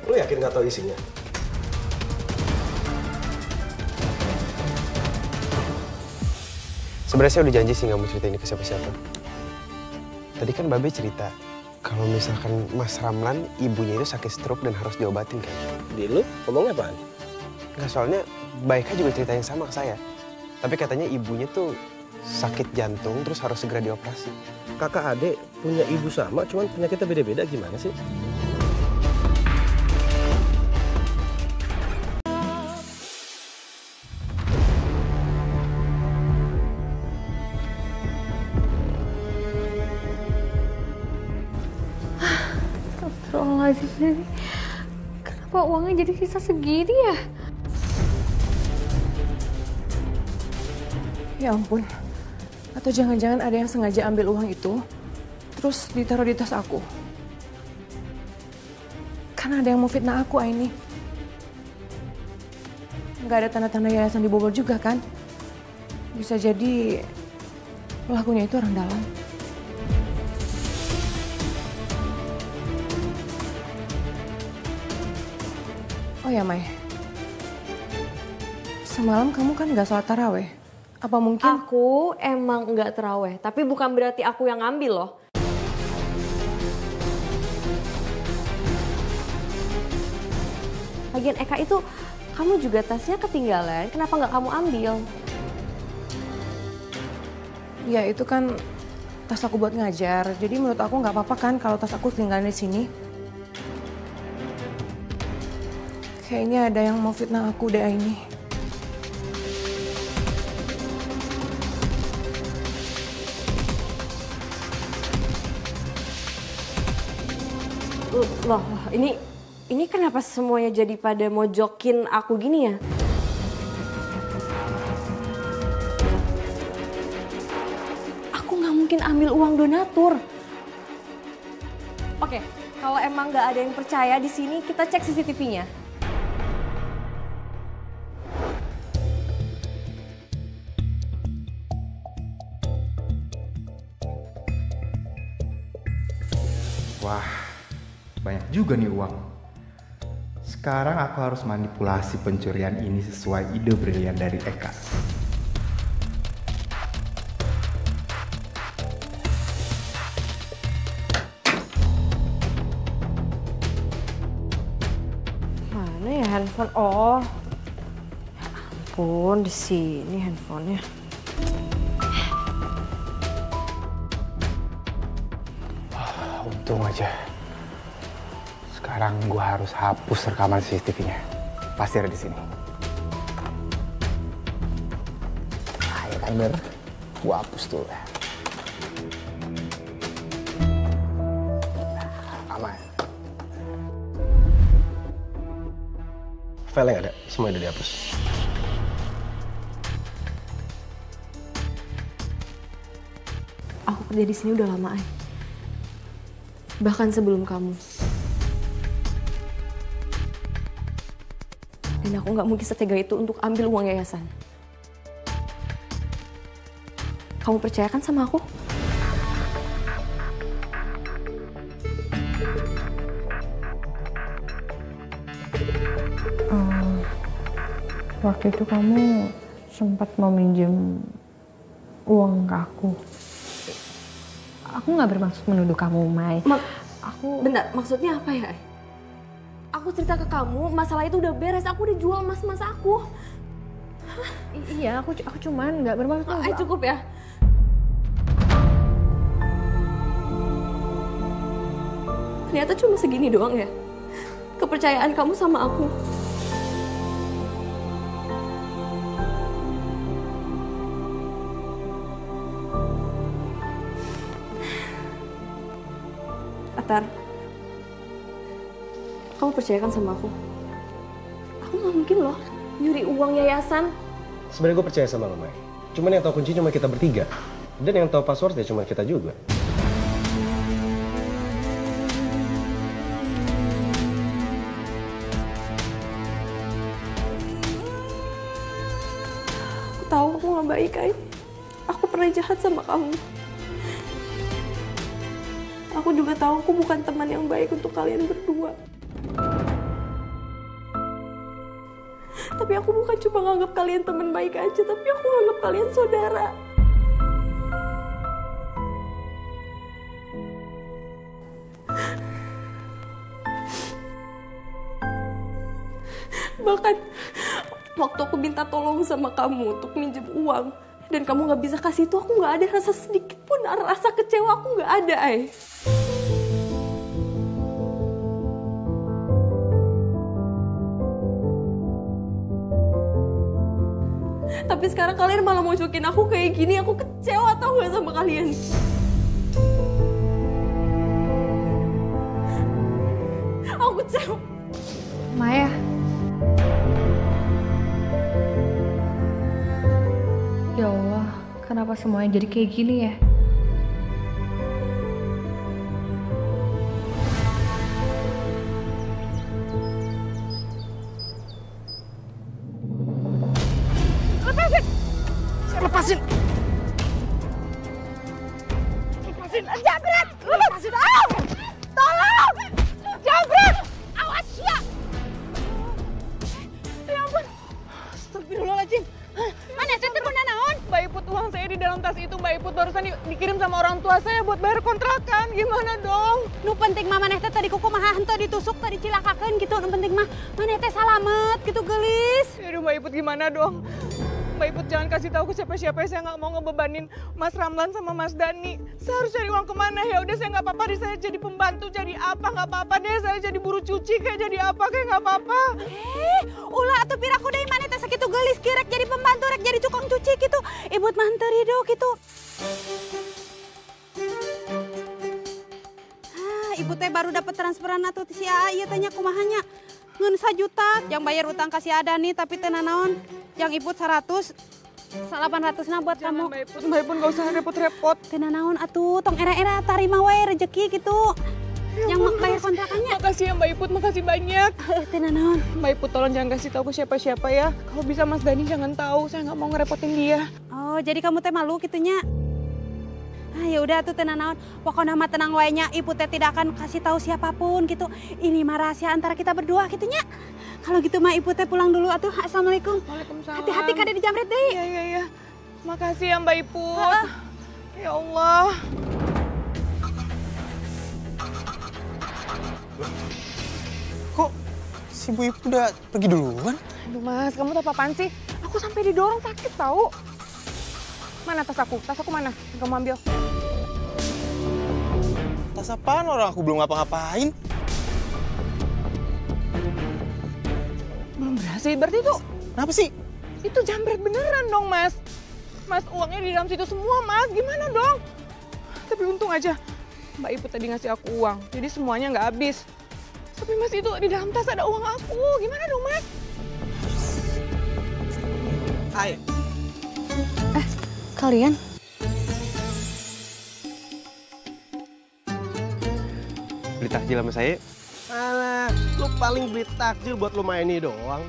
Lo yakin nggak tahu isinya? Sebenarnya saya udah janji sih nggak mau cerita ini ke siapa-siapa. Tadi kan Babe cerita kalau misalkan Mas Ramlan ibunya itu sakit stroke dan harus diobatin kan. Di lu ngomongnya apaan? Nggak, soalnya Baika juga cerita yang sama ke saya. Tapi katanya ibunya tuh sakit jantung terus harus segera dioperasi. Kakak adik punya ibu sama, cuman penyakitnya beda-beda, gimana sih? Astagfirullahaladzim. Kenapa uangnya jadi sisa segini ya? Ya ampun. Atau jangan-jangan ada yang sengaja ambil uang itu, terus ditaruh di tas aku. Karena ada yang mau fitnah aku, Aini. Nggak ada tanda-tanda yayasan dibobol juga kan? Bisa jadi pelakunya itu orang dalam. Oh ya, Mai. Semalam kamu kan nggak sholat taraweh. Apa mungkin... Aku emang nggak terawih, tapi bukan berarti aku yang ngambil loh. Lagian Eka itu, kamu juga tasnya ketinggalan, kenapa nggak kamu ambil? Ya itu kan tas aku buat ngajar, jadi menurut aku nggak apa-apa kan kalau tas aku ketinggalan di sini. Kayaknya ada yang mau fitnah aku deh ini. Loh, ini kenapa semuanya jadi pada mojokin aku gini ya? Aku nggak mungkin ambil uang donatur. Oke, kalau emang nggak ada yang percaya di sini, kita cek CCTV-nya. Wah, banyak juga nih uang. Sekarang aku harus manipulasi pencurian ini sesuai ide brilian dari Eka. Mana ya handphone? Oh, ya ampun, di sini handphonenya. Untung aja. Sekarang gua harus hapus rekaman CCTV-nya. Pasti ada di sini. Ayo timer, gua hapus dulu ya. Aman. File yang ada, semua udah dihapus. Aku kerja di sini udah lama, Ay. Bahkan sebelum kamu. Dan aku nggak mungkin setega itu untuk ambil uang yayasan. Kamu percaya kan sama aku? Waktu itu kamu sempat mau minjem uang ke aku. Aku nggak bermaksud menuduh kamu, Mai. Bentar, maksudnya apa ya? Aku cerita ke kamu, masalah itu udah beres. Aku udah jual emas-emas aku. Iya, aku cuman nggak bermaksud. Cukup ya. Ternyata cuma segini doang ya. Kepercayaan kamu sama aku. Atar, kamu percaya kan sama aku? Aku nggak mungkin loh nyuri uang yayasan. Sebenarnya gue percaya sama lo, Mai. Cuman yang tahu kunci cuma kita bertiga. Dan yang tahu password ya cuma kita juga. Aku tahu aku nggak baik, Ay. Aku pernah jahat sama kamu. Aku juga tahu aku bukan teman yang baik untuk kalian berdua. Tapi aku bukan cuma nganggap kalian teman baik aja, tapi aku nganggap kalian saudara. Bahkan waktu aku minta tolong sama kamu untuk minjem uang dan kamu nggak bisa kasih itu, aku nggak ada rasa sedikit pun rasa kecewa, aku nggak ada, Ay. Tapi sekarang kalian malah mojokin aku kayak gini, aku kecewa tau gak sama kalian? Maya. Ya Allah, kenapa semuanya jadi kayak gini ya? Lepasin! Jabret! Lepasin! Tolong! Jabret! Awas ya! Ya ampun! Astagfirullahaladzim! Mana Tete Bunda naon? Mbak Iput, uang saya di dalam tas itu Mbak Iput barusan dikirim sama orang tua saya buat bayar kontrakan. Gimana dong? Nu penting mah maneh teh tadi kumaha henteu ditusuk tadi cilakakeun gitu. Nu penting mah maneh teh salamet gitu geulis. Aduh Mbak Iput gimana dong? Mbak Iput jangan kasih tahu ke siapa-siapa, saya nggak mau ngebebanin Mas Ramlan sama Mas Dani. Saya harus cari uang kemana ya? Udah saya nggak apa-apa deh, saya jadi pembantu jadi apa nggak apa-apa deh, saya jadi buruh cuci kayak jadi apa kayak nggak apa-apa. Ulah atuh piraku deui maneh teh sakitu geulis ki rek jadi pembantu rek jadi tukang cuci gitu. Ibu mah henteu ridho gitu. Ibu teh baru dapat transferan atuh si AA ieu tanya kumahanya. Ngeun 1 juta, yang bayar utang kasih ada nih tapi teh naon. Yang Iput 100, 800 na buat kamu. Mbak Iput nggak usah repot-repot. Teh naon atuh, tong era-era tarima wae rezeki gitu. Ya yang bayar kontrakannya. Makasih ya Mbak Iput, makasih banyak. Teh naon. Mbak Iput tolong jangan kasih tahu ke siapa-siapa ya. Kalau bisa Mas Dani jangan tahu, saya nggak mau ngerepotin dia. Oh, jadi kamu teh malu gitunya. Ya udah tuh tenang naon, pokoknya mah tenang wae-nya, Ibu teh tidak akan kasih tahu siapapun gitu. Ini mah rahasia antara kita berdua gitunya. Kalau gitu mah Ibu teh pulang dulu atuh. Assalamualaikum. Waalaikumsalam. Hati-hati kada di Jamret deh. Iya. Makasih ya Mbak Iput. Ya Allah. Kok si Bu Iput udah pergi duluan? Aduh Mas, kamu tuh apa-apaan sih? Aku sampai didorong sakit tahu. Mana tas aku? Tas aku mana? Kamu ambil. Tas apaan, orang aku belum ngapa-ngapain? Belum berhasil, berarti itu... Kenapa sih? Itu jambret beneran dong, Mas. Mas, uangnya di dalam situ semua, Mas. Gimana dong? Tapi untung aja, Mbak Iput tadi ngasih aku uang. Jadi semuanya nggak habis. Tapi Mas, itu di dalam tas ada uang aku. Gimana dong, Mas? Hai. Kalian? Beli takjil sama saya? Alah, lu paling beli takjil buat lu main ini doang.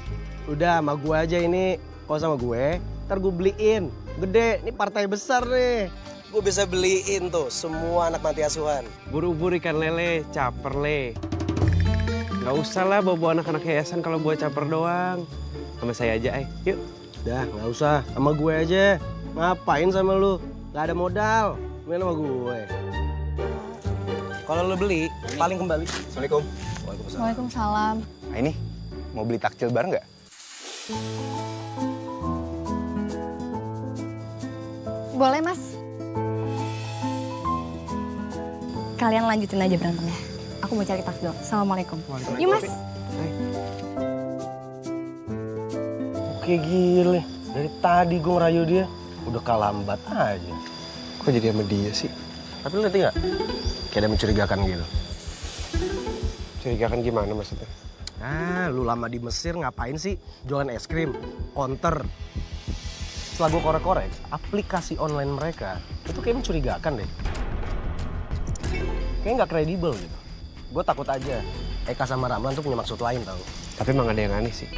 Udah sama gue aja ini. Kalau sama gue, ntar gue beliin. Gede, ini partai besar nih. Gue bisa beliin tuh semua anak panti asuhan. Buru-buru ikan lele, caper le. Nggak usah lah bawa anak-anak yayasan kalau buat caper doang. Sama saya aja, yuk. Udah, nggak usah. Sama gue aja. Ngapain sama lu? Gak ada modal. Main sama gue. Kalau lu beli, paling kembali. Assalamualaikum. Waalaikumsalam. Waalaikumsalam. Nah ini, mau beli takjil bareng nggak? Boleh, Mas. Kalian lanjutin aja berantemnya. Aku mau cari takjil. Assalamualaikum. Yuk, Mas. Oke, gile. Dari tadi gue ngerayu dia. Udah kalambat aja. Kok jadi sama dia sih? Tapi lu ngerti nggak? Kayak ada mencurigakan gitu. Curigakan gimana maksudnya? Ah, lu lama di Mesir ngapain sih? Jualan es krim, counter. Setelah gue korek-korek, aplikasi online mereka itu kayak mencurigakan deh. Kayaknya nggak kredibel gitu. Gue takut aja Eka sama Ramlan tuh punya maksud lain tau. Tapi emang ada yang aneh sih.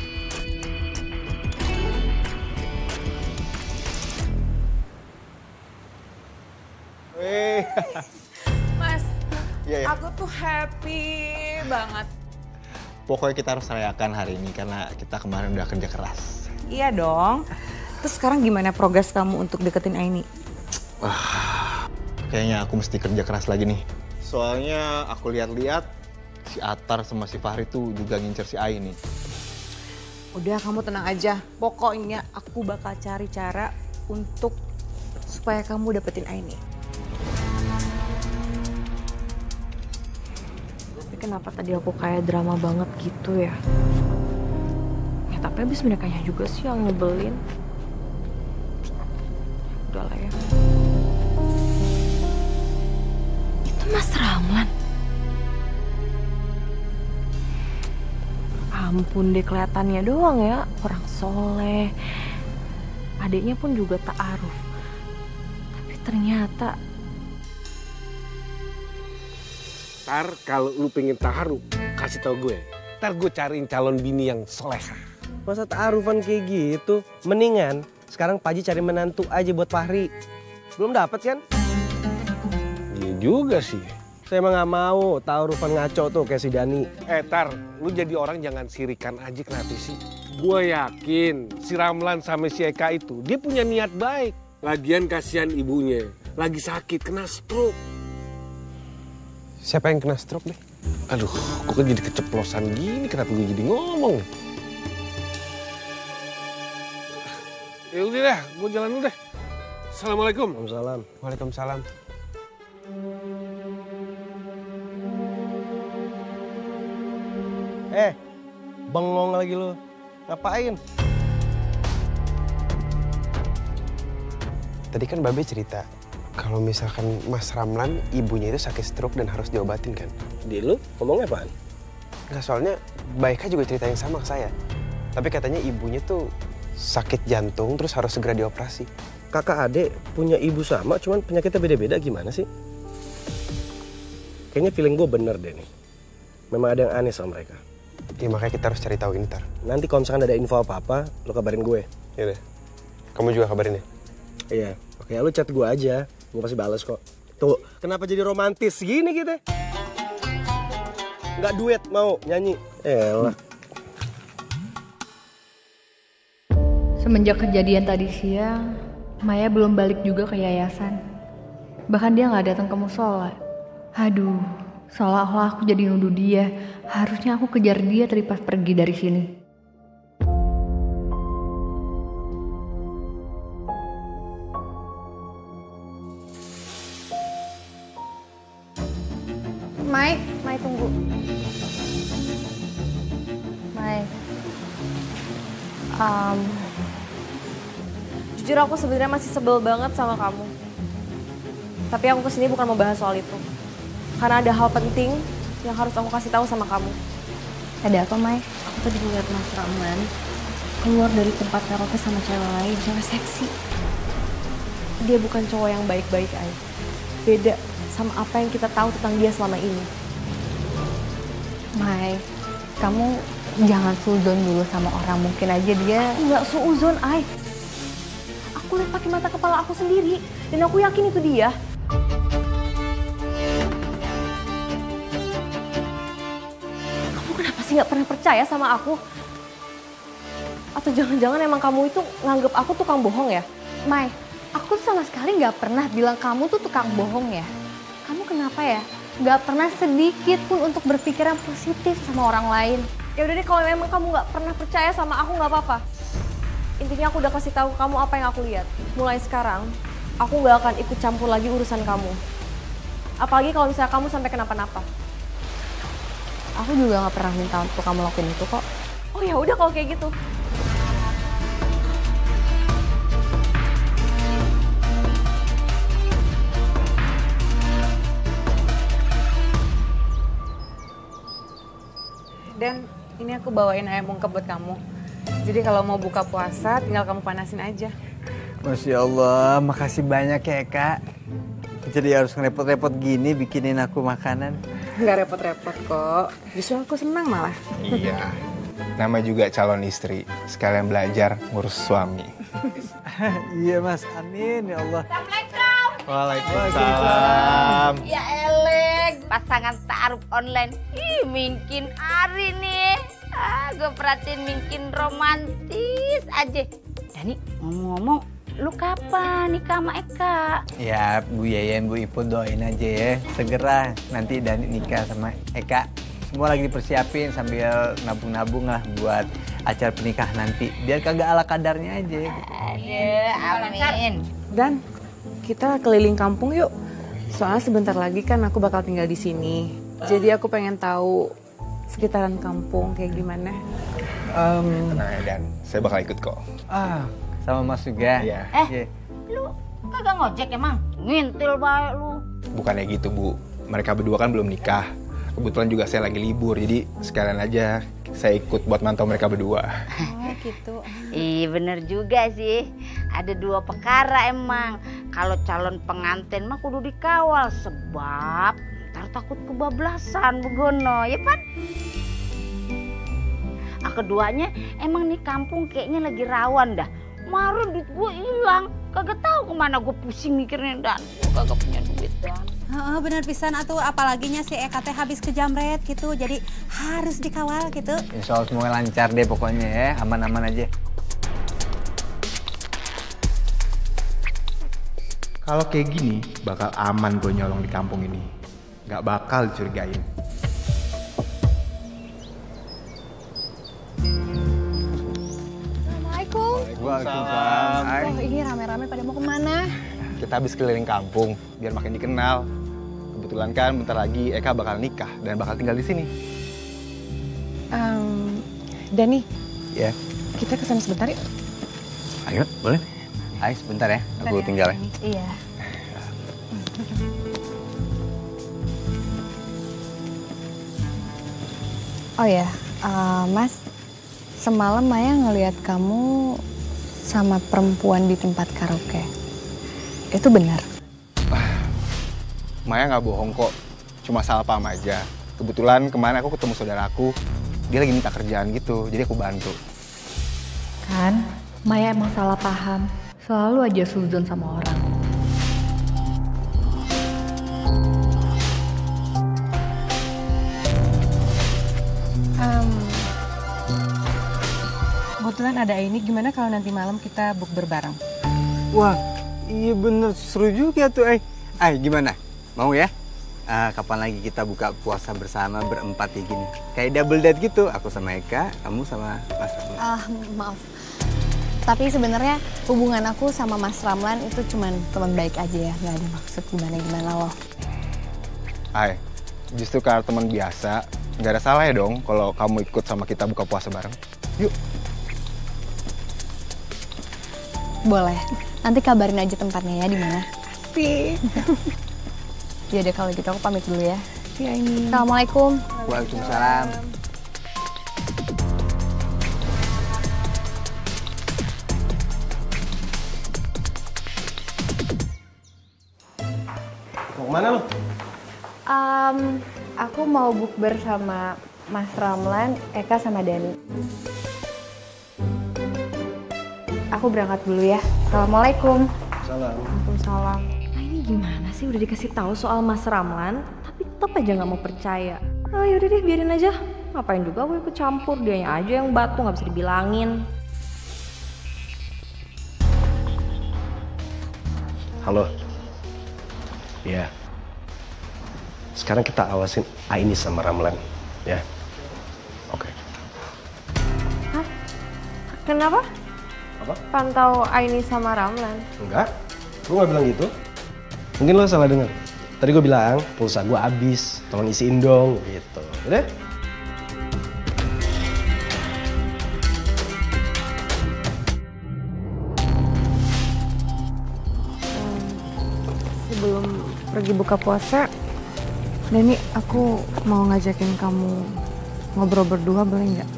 Mas, Iya. aku tuh happy banget. Pokoknya kita harus rayakan hari ini karena kita kemarin udah kerja keras. Iya dong. Terus sekarang gimana progres kamu untuk deketin Aini? Kayaknya aku mesti kerja keras lagi nih. Soalnya aku lihat-lihat si Atar sama si Fahri tuh juga ngincer si Aini. Udah, kamu tenang aja. Pokoknya aku bakal cari cara untuk supaya kamu dapetin Aini. Kenapa tadi aku kayak drama banget gitu ya? Ya tapi abis merekanya juga sih yang nyebelin. Udah lah ya. Itu Mas Ramlan. ampun deh, kelihatannya doang ya orang soleh. Adiknya pun juga ta'aruf. Tapi ternyata... Ntar kalau lu pengen taharuf, kasih tau gue. Ntar gue cariin calon bini yang soleha. Masa ta'arufan kayak gitu? Mendingan sekarang Pak Haji cari menantu aja buat Fahri. Belum dapat kan? Iya juga sih. Saya emang gak mau ta'arufan ngaco tuh kayak si Dani. Tar, lu jadi orang jangan sirikan aja, kenapa sih? Gue yakin si Ramlan sama si Eka itu, dia punya niat baik. Lagian kasihan ibunya, lagi sakit, kena stroke. Siapa yang kena stroke deh? Aduh, kok kan jadi keceplosan gini, kenapa gue jadi ngomong? Ya udah dah, gue jalan dulu deh. Assalamualaikum. Waalaikumsalam. Waalaikumsalam. Bengong lagi lu. Ngapain? Tadi kan Babe cerita kalau misalkan Mas Ramlan ibunya itu sakit stroke dan harus diobatin kan? Di lu ngomongnya apaan? Enggak, soalnya Mbak Eka juga cerita yang sama ke saya. Tapi katanya ibunya tuh sakit jantung terus harus segera dioperasi. Kakak adik punya ibu sama, cuman penyakitnya beda-beda, gimana sih? Kayaknya feeling gue bener deh nih. Memang ada yang aneh sama mereka. Ya makanya kita harus cari tahu ini ntar. Nanti kalau misalkan ada info apa-apa, lo kabarin gue. Yaudah, kamu juga kabarin ya? Iya, oke, lu chat gue aja. Gue pasti balas kok. Tuh, kenapa jadi romantis gini kita? Nggak duet mau nyanyi? Elah. Semenjak kejadian tadi siang, Maya belum balik juga ke yayasan. Bahkan dia nggak datang ke musola. Aduh, seolah-olah aku jadi nuduh dia. Harusnya aku kejar dia tadi pas pergi dari sini. Mai tunggu. Mai. Jujur aku sebenarnya masih sebel banget sama kamu. Tapi aku kesini bukan mau bahas soal itu. Karena ada hal penting yang harus aku kasih tahu sama kamu. Ada apa, Mai? Aku tadi ngeliat Mas Ramlan keluar dari tempat karaoke sama cewek lain, cewek seksi. Dia bukan cowok yang baik-baik, Ay. Beda sama apa yang kita tahu tentang dia selama ini. Mai, kamu jangan suzon dulu sama orang. Mungkin aja dia... Aku nggak suuzon, Ay. Aku lihat pakai mata kepala aku sendiri. Dan aku yakin itu dia. Kamu kenapa sih nggak pernah percaya sama aku? Atau jangan-jangan emang kamu itu nganggep aku tukang bohong ya? Mai, aku sama sekali nggak pernah bilang kamu tuh tukang bohong ya. Kamu kenapa ya? Nggak pernah sedikit pun untuk berpikiran positif sama orang lain. Ya udah deh, kalau memang kamu nggak pernah percaya sama aku nggak apa-apa. Intinya aku udah kasih tahu kamu apa yang aku lihat. Mulai sekarang, aku nggak akan ikut campur lagi urusan kamu. Apalagi kalau misalnya kamu sampai kenapa-napa. Aku juga nggak pernah minta untuk kamu lakuin itu kok. Oh ya udah kalau kayak gitu. Dan ini aku bawain ayam ungkep buat kamu. Jadi kalau mau buka puasa, tinggal kamu panasin aja. Masya Allah, makasih banyak ya Kak. Jadi harus ngerepot-repot gini bikinin aku makanan. Nggak repot-repot kok, justru aku senang malah. Iya, nama juga calon istri, sekalian belajar ngurus suami. Iya Mas, amin ya Allah. Assalamualaikum. Waalaikumsalam. Ya elek, pasangan ta'aruf online. Ih, mungkin hari nih. Gue perhatiin mungkin romantis aja. Dani, ngomong-ngomong, lu kapan nikah sama Eka? Ya Bu Yayan, Bu Ipul doain aja ya. Segera nanti Dani nikah sama Eka. Semua lagi dipersiapin sambil nabung-nabung lah buat acara pernikahan nanti. Biar kagak ala kadarnya aja. Aduh, amin. Dan kita keliling kampung yuk. Soalnya sebentar lagi kan aku bakal tinggal di sini. Jadi aku pengen tahu sekitaran kampung kayak gimana. Tenang ya Dan, saya bakal ikut kok. Sama Mas juga. Iya. Lu kagak ngojek emang? Ngintil baik lu. Bukannya gitu Bu, mereka berdua kan belum nikah. Kebetulan juga saya lagi libur, jadi sekalian aja saya ikut buat mantau mereka berdua. Oh gitu. Iya bener juga sih. Ada dua perkara emang. Kalau calon pengantin mah kudu dikawal sebab ntar takut kebablasan begono, ya Pan? Keduanya emang nih kampung kayaknya lagi rawan dah. Kemarin duit gue hilang, kagak tahu kemana gue pusing mikirnya dan gue kagak punya duit dan. Bener pisan atuh, apalaginya si Eka teh habis ke jamret gitu, jadi harus dikawal gitu. Insya Allah semuanya lancar deh pokoknya ya, aman-aman aja. Kalau kayak gini, bakal aman gue nyolong di kampung ini. Gak bakal dicurigain. Waalaikumsalam. Oh ini rame-rame pada mau kemana? Kita habis keliling kampung, biar makin dikenal. Kebetulan kan bentar lagi Eka bakal nikah dan bakal tinggal di sini. Dani, Ya. kita kesana sebentar yuk. Ayo, boleh. Ayo sebentar ya, aku tinggal ya. Iya. Oh ya, Mas, semalam Maya ngelihat kamu sama perempuan di tempat karaoke. Itu benar? Maya nggak bohong kok, cuma salah paham aja. Kebetulan kemarin aku ketemu saudaraku, dia lagi minta kerjaan gitu, jadi aku bantu. Kan, Maya emang salah paham. Selalu aja suzon sama orang. Kebetulan ada ini, gimana kalau nanti malam kita bukber bareng? Wah, iya bener, seru juga tuh, gimana? Mau ya? Kapan lagi kita buka puasa bersama berempat kayak gini? Kayak double date gitu, aku sama Eka, kamu sama Mas Ramlan. Maaf. Tapi sebenarnya hubungan aku sama Mas Ramlan itu cuman teman baik aja ya, nggak ada maksud gimana-gimana loh. Justru karena teman biasa, nggak ada salah ya dong kalau kamu ikut sama kita buka puasa bareng. Yuk. Boleh. Nanti kabarin aja tempatnya ya di mana. Sih. Ya udah kalau gitu aku pamit dulu ya. Ya ini. Assalamualaikum. Waalaikumsalam. Mau kemana lo? Aku mau bukber sama Mas Ramlan, Eka sama Dani. Aku berangkat dulu ya. Assalamualaikum. Waalaikumsalam. Nah ini gimana sih udah dikasih tahu soal Mas Ramlan, tapi tetap aja nggak mau percaya. Oh yaudah deh biarin aja. Ngapain juga gue ikut campur, dianya aja yang batu nggak bisa dibilangin. Halo. Ya. Sekarang kita awasin Aini sama Ramlan, ya. Oke. Hah? Kenapa? Apa? Pantau Aini sama Ramlan. Enggak. Gue gak bilang gitu. Mungkin lo salah dengar. Tadi gue bilang pulsa gue habis, tolong isiin dong, gitu. Udah? Sebelum pergi buka puasa, Dani, aku mau ngajakin kamu ngobrol berdua, boleh nggak?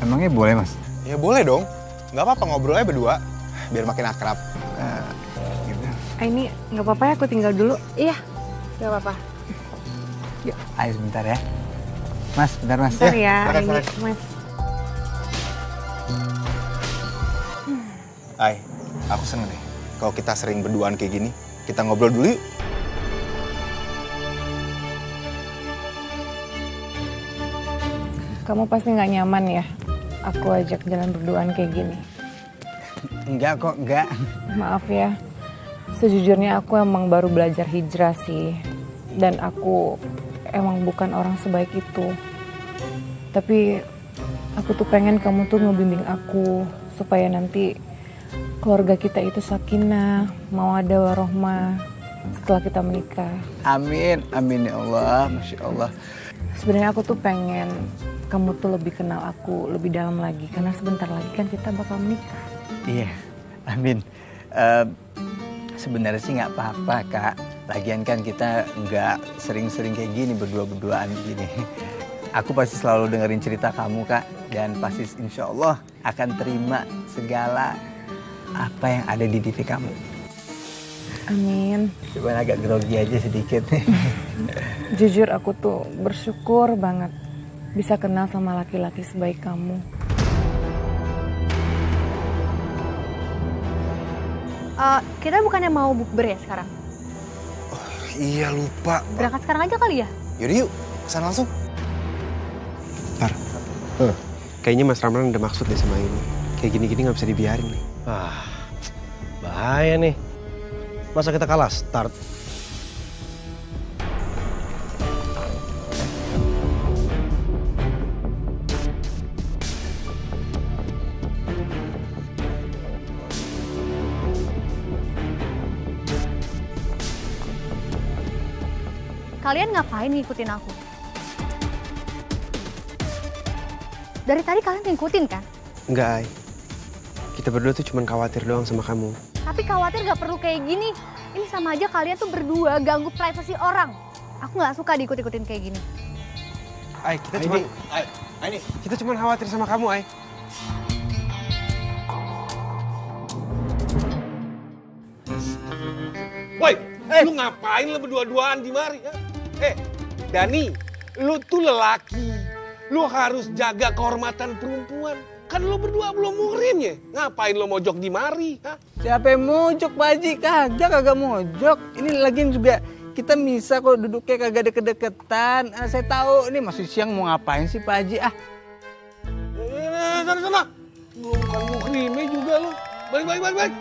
Emangnya boleh, Mas? Ya boleh dong, nggak apa-apa ngobrolnya berdua, biar makin akrab. Ini nggak apa-apa ya, aku tinggal dulu. Iya, nggak apa-apa. Yuk, ayo sebentar ya. Mas, bentar Mas. Bentar ya, Silakan, ini silakan. Mas. Aku seneng deh kalau kita sering berduaan kayak gini. Kita ngobrol dulu yuk. Kamu pasti nggak nyaman ya, aku ajak jalan berduaan kayak gini. Enggak kok, enggak. Maaf ya, sejujurnya aku emang baru belajar hijrah sih. Dan aku emang bukan orang sebaik itu. Tapi aku tuh pengen kamu tuh ngebimbing aku supaya nanti keluarga kita itu sakinah, mawaddah warohmah setelah kita menikah. Amin, amin ya Allah, Masya Allah. Sebenarnya aku tuh pengen kamu tuh lebih kenal aku lebih dalam lagi, karena sebentar lagi kan kita bakal menikah. Iya, amin. Sebenarnya sih nggak apa-apa, Kak. Lagian kan kita nggak sering-sering kayak gini, berdua-berduaan gini. Aku pasti selalu dengerin cerita kamu, Kak. Dan pasti insya Allah akan terima segala apa yang ada di diri kamu. Amin. Coba agak grogi aja sedikit. Jujur aku tuh bersyukur banget bisa kenal sama laki-laki sebaik kamu. Kita bukannya mau bukber ya sekarang? Iya lupa. Berangkat sekarang aja kali ya? Yaudah yuk, kesana langsung. Ntar. Kayaknya Mas Ramlan ada maksud deh sama ini. Kayak gini-gini nggak bisa dibiarin nih. Bahaya nih. Masa kita kalah start? Kalian ngapain ngikutin aku? Dari tadi kalian ngikutin kan? Enggak, Ai. Kita berdua tuh cuma khawatir doang sama kamu. Tapi khawatir gak perlu kayak gini. Ini sama aja kalian tuh berdua ganggu privasi orang. Aku gak suka diikut-ikutin kayak gini. Ai, kita cuma khawatir sama kamu, Ai. Woi, lu ngapain lu berdua-duaan di mari? Dani, lu tuh lelaki. Lu harus jaga kehormatan perempuan. Kan lu berdua belum muhrim ya? Ngapain lu mojok di mari? Siapa yang mojok, Pak Haji? Kagak mojok. Ini lagian juga kita bisa kok duduknya kagak deket-deketan. Saya tahu ini masih siang mau ngapain sih, Pak Haji? Sana. Lu bukan muhrimnya juga lu. Balik.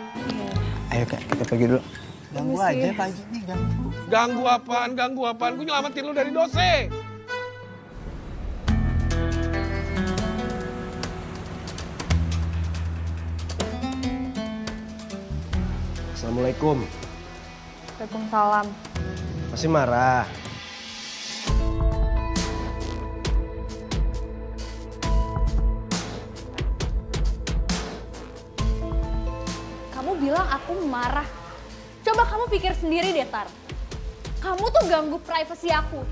Ayo, Kak, kita pergi dulu. Ganggu aja, Pak Haji nih, ganggu. Ganggu apaan? Gue nyelamatin lu dari dosa. Assalamualaikum. Waalaikumsalam. Masih marah? Kamu bilang aku marah. Coba kamu pikir sendiri deh, Tar. Kamu tuh ganggu privasi aku.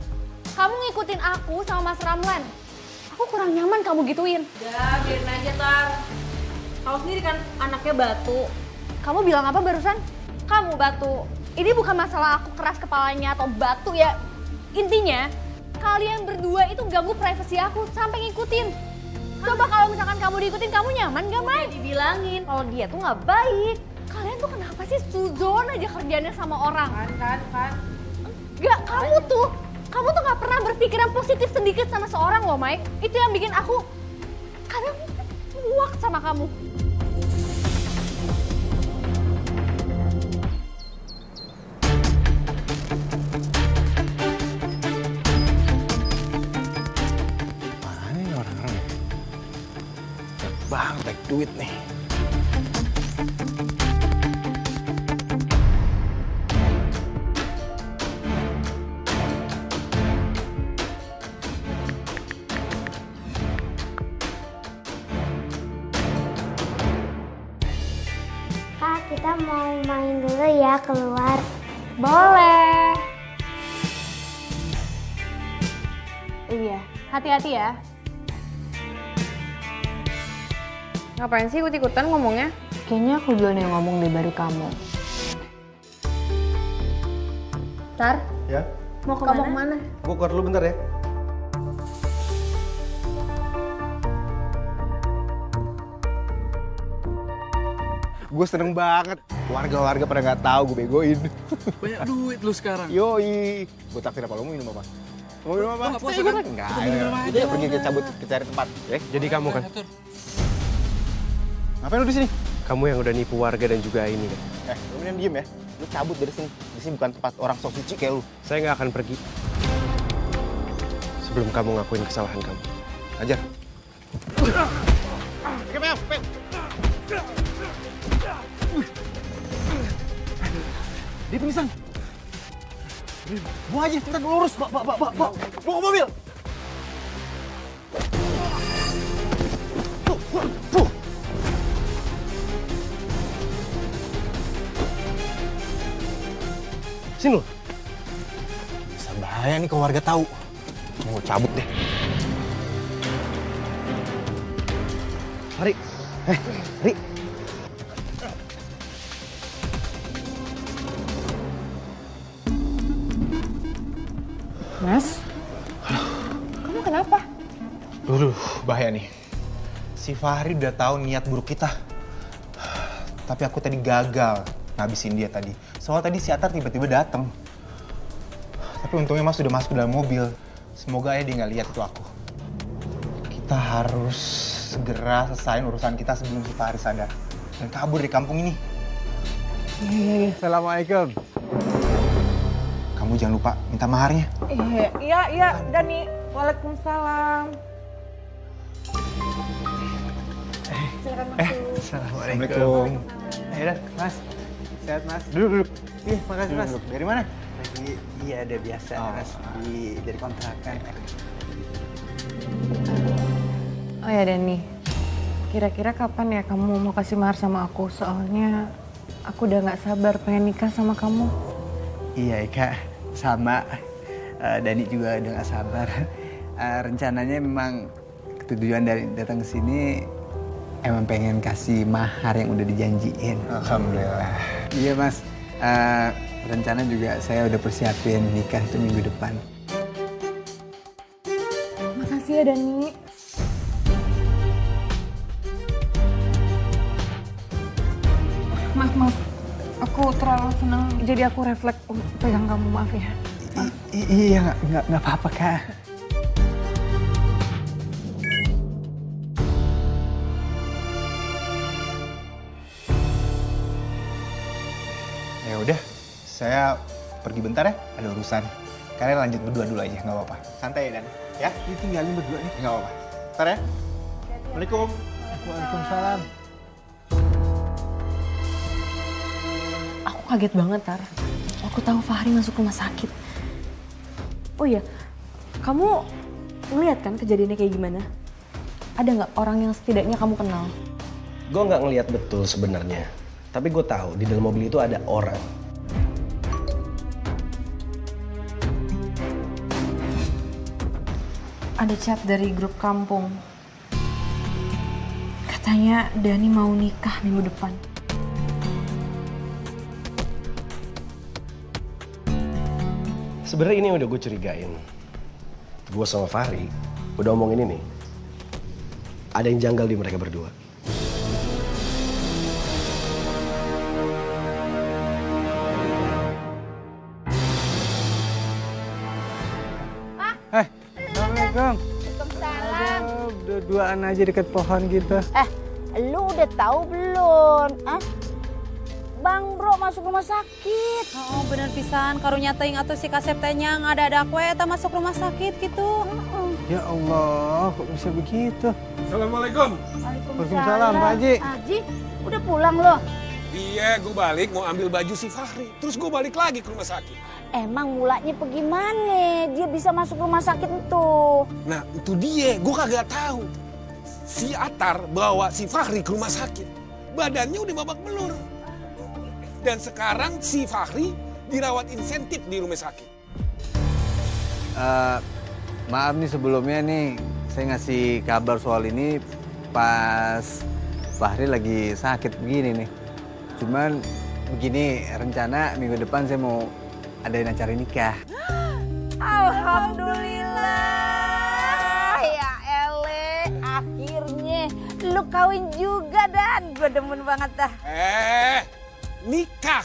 Kamu ngikutin aku sama Mas Ramlan. Aku kurang nyaman kamu gituin. Udah, biarin aja, Tar. Kamu sendiri kan anaknya batu. Kamu bilang apa barusan? Kamu batu. Ini bukan masalah aku keras kepalanya atau batu ya. Intinya, kalian berdua itu ganggu privasi aku sampai ngikutin. Coba kalau misalkan kamu diikutin, kamu nyaman gak, Mai? Dibilangin. Kalau dia tuh gak baik. Kalian tuh kenapa sih suzon aja kerjanya sama orang? Kan. Gak, kamu tuh gak pernah berpikiran positif sedikit sama seorang loh, Mai. Itu yang bikin aku kadang muak sama kamu. Mana nih orang-orang? Bang, take duit nih. Kak, kita mau main dulu ya keluar. Boleh. Iya, hati-hati ya. Ngapain sih ikut-ikutan ngomongnya? Kayaknya aku duluan yang ngomong deh baru kamu. Tar, Ya? mau kemana? Gue keluar dulu bentar ya. Gue seneng banget. Warga-warga pada nggak tahu gue begoin. Banyak duit lu sekarang. Yoi. Gue takdir apa lo mau minum apa? Mau minum apa? Puasa kan? Enggak. Udah pergi kita cabut, kita cari tempat. Ya? Jadi kamu kan? Ngapain lu di sini? Kamu yang udah nipu warga dan juga ini kan? Lu mending diem ya. Lu cabut dari sini. Di sini bukan tempat orang sok suci kayak lu. Saya nggak akan pergi sebelum kamu ngakuin kesalahan kamu. Ajar. Dia pingsan. Bawa aja, cepetan lurus. Bawa ke mobil. Tuh. Sini lo. Bisa bahaya nih kalau warga tahu. Mau cabut deh. Ri. Ri. Mas, kamu kenapa? Bahaya nih. Si Fahri udah tahu niat buruk kita. Tapi aku tadi gagal ngabisin dia tadi. Soalnya tadi si Atar tiba-tiba datang. Tapi untungnya Mas sudah masuk ke dalam mobil. Semoga ya dia nggak lihat itu aku. Kita harus segera selesaiin urusan kita sebelum si Fahri sadar. Dan kabur dari kampung ini. Iya. Assalamualaikum. Kamu jangan lupa minta maharnya. Iya, Dani. Waalaikumsalam. Silakan masuk. Assalamualaikum. Ayo dah, Mas. Sehat, Mas. Duduk. Iya, makasih, Mas. Duduk. Dari mana? Iya, ada biasa, Mas. Dari kontrakan. Oh ya Dani, kira-kira kapan ya kamu mau kasih mahar sama aku? Soalnya aku udah gak sabar pengen nikah sama kamu. Iya, Kak. Sama. Dani juga udah gak sabar. Rencananya memang tujuan dari datang ke sini emang pengen kasih mahar yang udah dijanjiin. Alhamdulillah. Iya, Mas. Rencana juga saya udah persiapin nikah itu minggu depan. Makasih ya Dani. Maaf. Aku terlalu senang jadi aku refleks pegang kamu, maaf ya. Iya, nggak apa-apa, Kak. Ya udah, saya pergi bentar ya, ada urusan. Kalian lanjut berdua dulu aja, nggak apa-apa. Santai ya, Dan. Ya? Ditinggalin berdua nih. Nggak apa-apa. Bentar ya. Assalamualaikum. Waalaikumsalam. Aku kaget banget, Tar. Aku tahu Fahri masuk rumah sakit. Oh iya, kamu ngeliat kan kejadiannya kayak gimana? Ada nggak orang yang setidaknya kamu kenal? Gue nggak ngelihat betul sebenarnya. Tapi gue tahu di dalam mobil itu ada orang. Ada chat dari grup kampung. Katanya Dani mau nikah minggu depan. Sebenarnya ini udah gue curigain. Gue sama Fahri udah omongin ini. Ada yang janggal di mereka berdua. Assalamualaikum. Waalaikumsalam. Dua-duaan aja deket pohon gitu. Lu udah tahu belum? Bang Bro masuk rumah sakit. Oh bener pisan, karunya teuing atuh si Kasep teh nya ngadadak we eta masuk rumah sakit gitu. Ya Allah, kok bisa begitu? Assalamualaikum. Waalaikumsalam, Pak Haji. Haji, udah pulang loh. Iya, gue balik mau ambil baju si Fahri. Terus gue balik lagi ke rumah sakit. Emang mulanya bagaimana dia bisa masuk rumah sakit itu? Nah, itu dia. Gue kagak tahu. Si Atar bawa si Fahri ke rumah sakit. Badannya udah babak belur. Dan sekarang si Fahri dirawat insentif di rumah sakit. Maaf nih sebelumnya nih, saya ngasih kabar soal ini pas Fahri lagi sakit begini nih. Cuman begini, rencana minggu depan saya mau adain acara nikah. Alhamdulillah, ya ele, akhirnya lu kawin juga Dan. Gue demen banget dah. Nikah,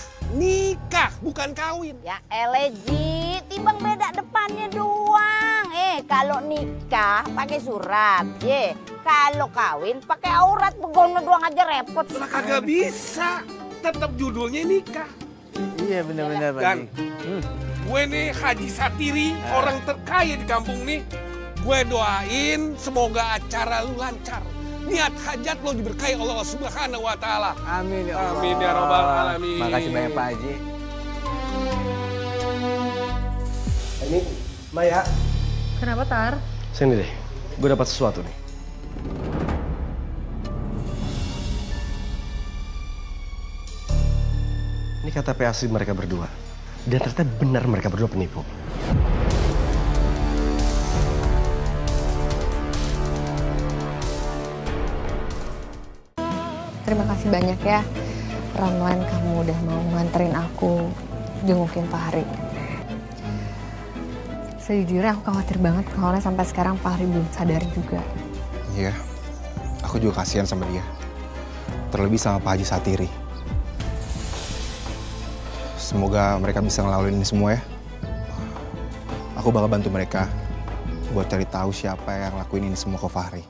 bukan kawin. Ya ele Ji, timbang beda depannya doang. Kalau nikah pakai surat, kalau kawin pakai aurat, begono doang aja repot. Lah kagak bisa, tetap judulnya nikah. Iya benar-benar Pak Dan Haji. gue nih Haji Satiri, orang terkaya di kampung nih. Gue doain semoga acara lu lancar. Niat hajat lo diberkahi Allah Subhanahu wa Ta'ala. Amin ya Allah. Amin ya Rabbal Alamin. Makasih banyak Pak Haji. Ini Maya. Kenapa, Tar? Sini deh, gue dapat sesuatu nih. Ini KTP asli mereka berdua. Dan ternyata benar mereka berdua penipu. terima kasih banyak ya. Ramlan, kamu udah mau nganterin aku jengukin Fahri. Sejujurnya aku khawatir banget soalnya sampai sekarang Fahri belum sadar juga. Iya, aku juga kasihan sama dia. Terlebih sama Pak Haji Satiri. Semoga mereka bisa ngelaluin ini semua ya. Aku bakal bantu mereka buat cari tahu siapa yang lakuin ini semua ke Fahri.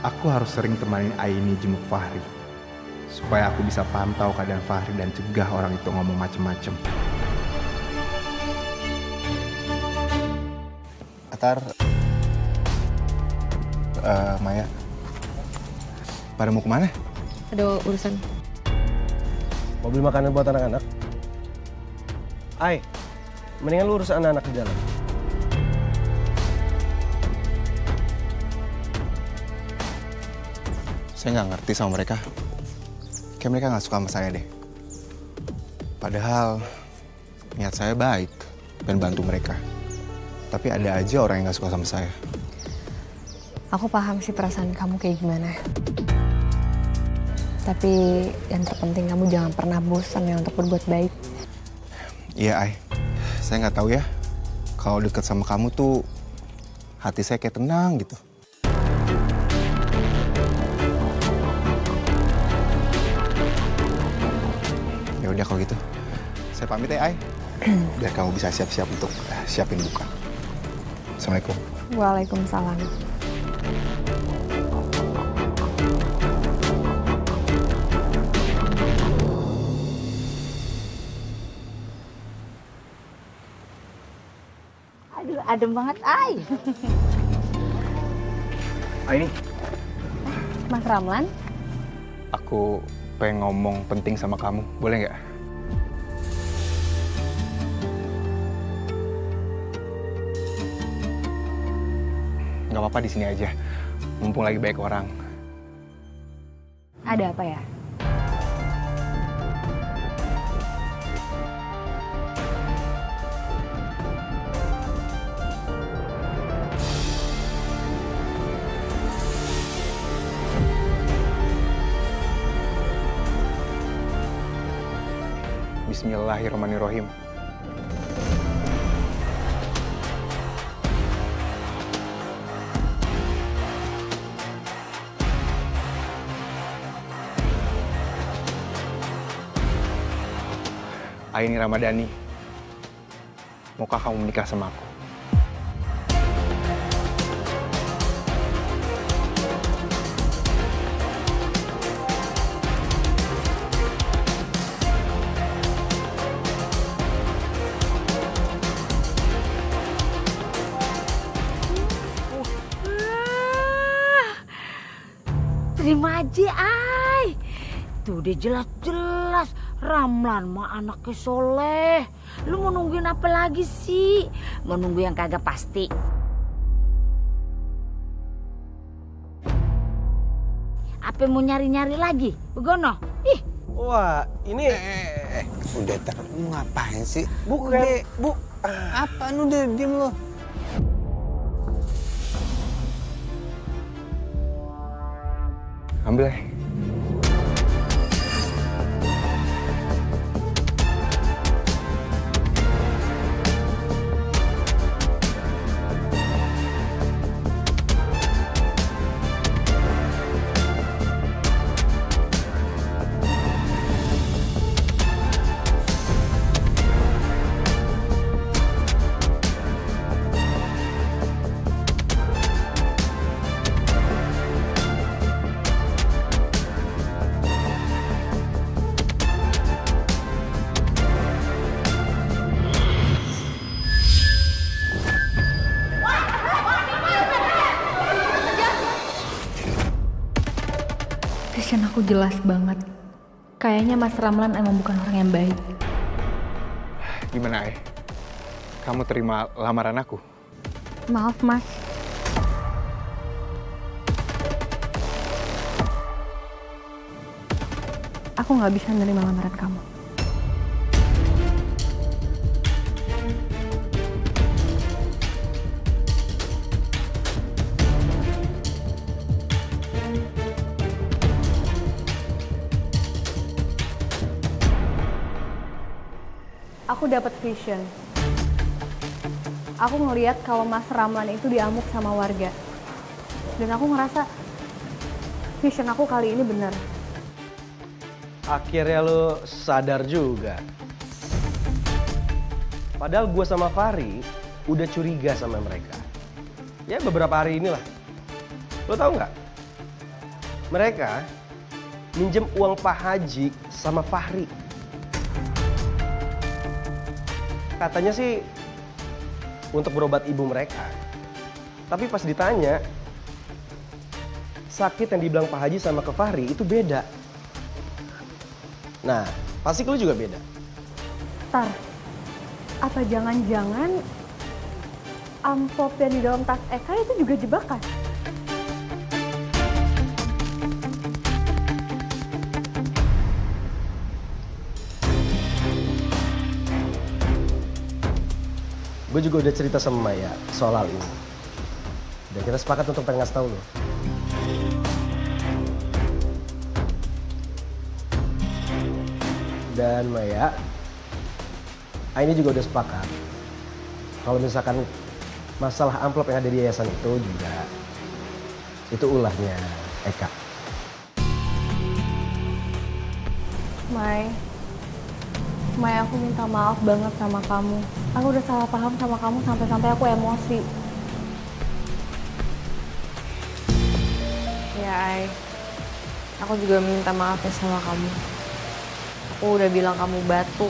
Aku harus sering temanin Aini jenguk Fahri, supaya aku bisa pantau keadaan Fahri dan cegah orang itu ngomong macem-macem. Atar, Maya, pada mau kemana? Ada urusan. Mau beli makanan buat anak-anak? Ay, mendingan lu urus anak-anak di dalam. Saya nggak ngerti sama mereka. Kayak mereka nggak suka sama saya deh. Padahal niat saya baik, pengen bantu mereka. Tapi ada aja orang yang nggak suka sama saya. Aku paham sih perasaan kamu kayak gimana. Tapi yang terpenting kamu jangan pernah bosan ya untuk berbuat baik. Iya, Ay. Saya nggak tahu ya. Kalau deket sama kamu tuh hati saya kayak tenang gitu. Ya udah kalau gitu, saya pamit ya, Ay. Biar kamu bisa siap-siap untuk siapin buka. Assalamualaikum. Waalaikumsalam. Aduh, adem banget, Ay. Aini, Mas Ramlan, aku pengen ngomong penting sama kamu, boleh nggak? Nggak apa-apa di sini aja, mumpung lagi banyak orang. ada apa ya? Bismillahirrahmanirrahim. Aini Ramadhani, maukah kamu menikah sama aku? Terima aja, Ay. Tuh udah jelas-jelas Ramlan mah anaknya soleh. Lu mau nungguin apa lagi sih? Mau nunggu yang kagak pasti. Apa mau nyari-nyari lagi? Begono? Ih. Wah, ini... Udah, lu ngapain sih? Bukan, Bu. Apaan udah, diem lu? Ambil ya. Vision aku jelas banget. Kayaknya Mas Ramlan emang bukan orang yang baik. Gimana, Ay? Kamu terima lamaran aku? Maaf, Mas. Aku nggak bisa menerima lamaran kamu. Aku dapat vision. Aku ngeliat kalau Mas Ramlan itu diamuk sama warga. Dan aku ngerasa vision aku kali ini benar. Akhirnya lo sadar juga. Padahal gue sama Fahri udah curiga sama mereka. Ya beberapa hari inilah. Lo tahu nggak? Mereka minjem uang Pak Haji sama Fahri. Katanya sih untuk berobat ibu mereka. Tapi pas ditanya, sakit yang dibilang Pak Haji sama ke Fahri itu beda. Nah, pasti lu juga beda. Tar, apa jangan-jangan amplop yang di dalam tas Eka itu juga jebakan? Gue juga udah cerita sama Maya soal hal ini. Dan kita sepakat untuk pengen ngasih tau lo. Dan Maya, ini juga udah sepakat. Kalau misalkan masalah amplop yang ada di yayasan itu juga, itu ulahnya Eka. Mai, aku minta maaf banget sama kamu. Aku udah salah paham sama kamu sampai-sampai aku emosi. Ya, Ai. Aku juga minta maaf ya sama kamu. Aku udah bilang kamu batu.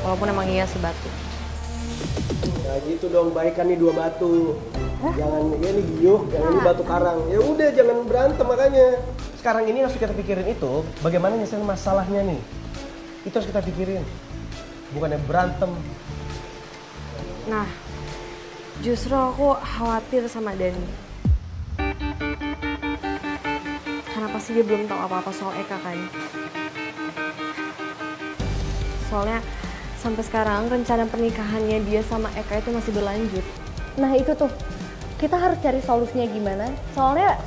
Walaupun emang iya sih batu. Nah gitu dong, baikan nih dua batu. Jangan ini giyuh, jangan ini batu karang. Ya udah jangan berantem makanya. Sekarang ini harus kita pikirin itu, bagaimana nyelesain masalahnya nih. Itu harus kita pikirin. Bukannya berantem. Nah, justru aku khawatir sama Dani. Karena pasti dia belum tahu apa-apa soal Eka kan. Soalnya sampai sekarang rencana pernikahannya dia sama Eka itu masih berlanjut. Nah itu tuh, kita harus cari solusinya gimana. Soalnya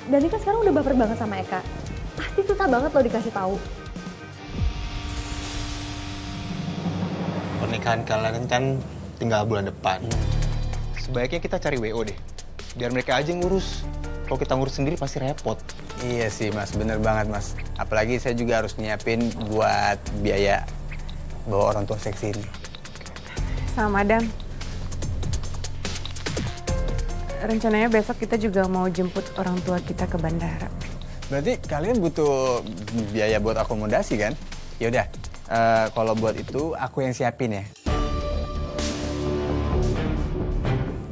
Dani kan sekarang udah baper banget sama Eka. Pasti susah banget loh dikasih tahu. Pernikahan kalian kan tinggal bulan depan. Sebaiknya kita cari WO deh. Biar mereka aja ngurus. Kalau kita ngurus sendiri pasti repot. Iya sih Mas, bener banget Mas. Apalagi saya juga harus nyiapin buat biaya bawa orang tua saya ke sini. Sama Adam. Rencananya besok kita juga mau jemput orang tua kita ke bandara. Berarti kalian butuh biaya buat akomodasi kan? Ya udah, kalau buat itu aku yang siapin ya.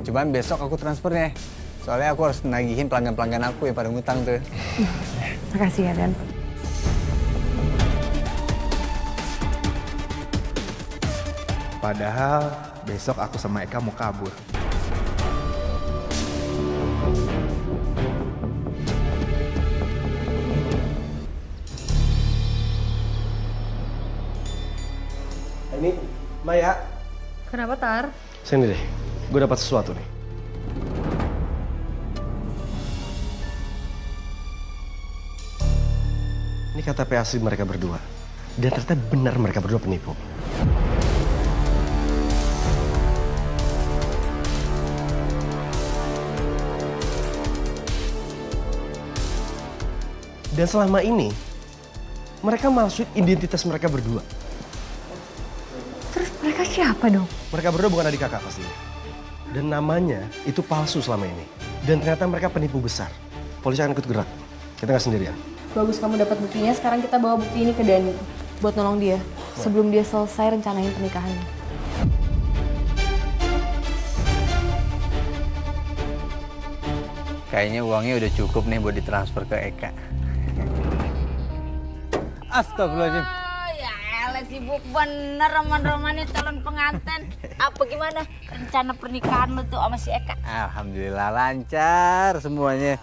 Cuman besok aku transfernya. Soalnya aku harus nagihin pelanggan-pelanggan aku yang pada ngutang tuh. Makasih ya, Dan. Padahal besok aku sama Eka mau kabur. Ini, Maya. Kenapa, Tar? Sini deh, gue dapat sesuatu nih. Ini KTP asli mereka berdua. Dan ternyata benar mereka berdua penipu. Dan selama ini, mereka malsuin identitas mereka berdua. Terus mereka siapa dong? Mereka berdua bukan adik kakak pastinya. Dan namanya itu palsu selama ini. Dan ternyata mereka penipu besar. Polisi akan ikut gerak. Kita nggak sendirian. Bagus kamu dapat buktinya, sekarang kita bawa bukti ini ke Dani. Buat nolong dia, sebelum dia selesai rencanain pernikahannya. Kayaknya uangnya udah cukup nih buat ditransfer ke Eka. Astagfirullahaladzim. Oh, ya elah sibuk bener roman-roman nih calon pengantin. Apa gimana rencana pernikahan lu tuh sama si Eka? Alhamdulillah lancar semuanya.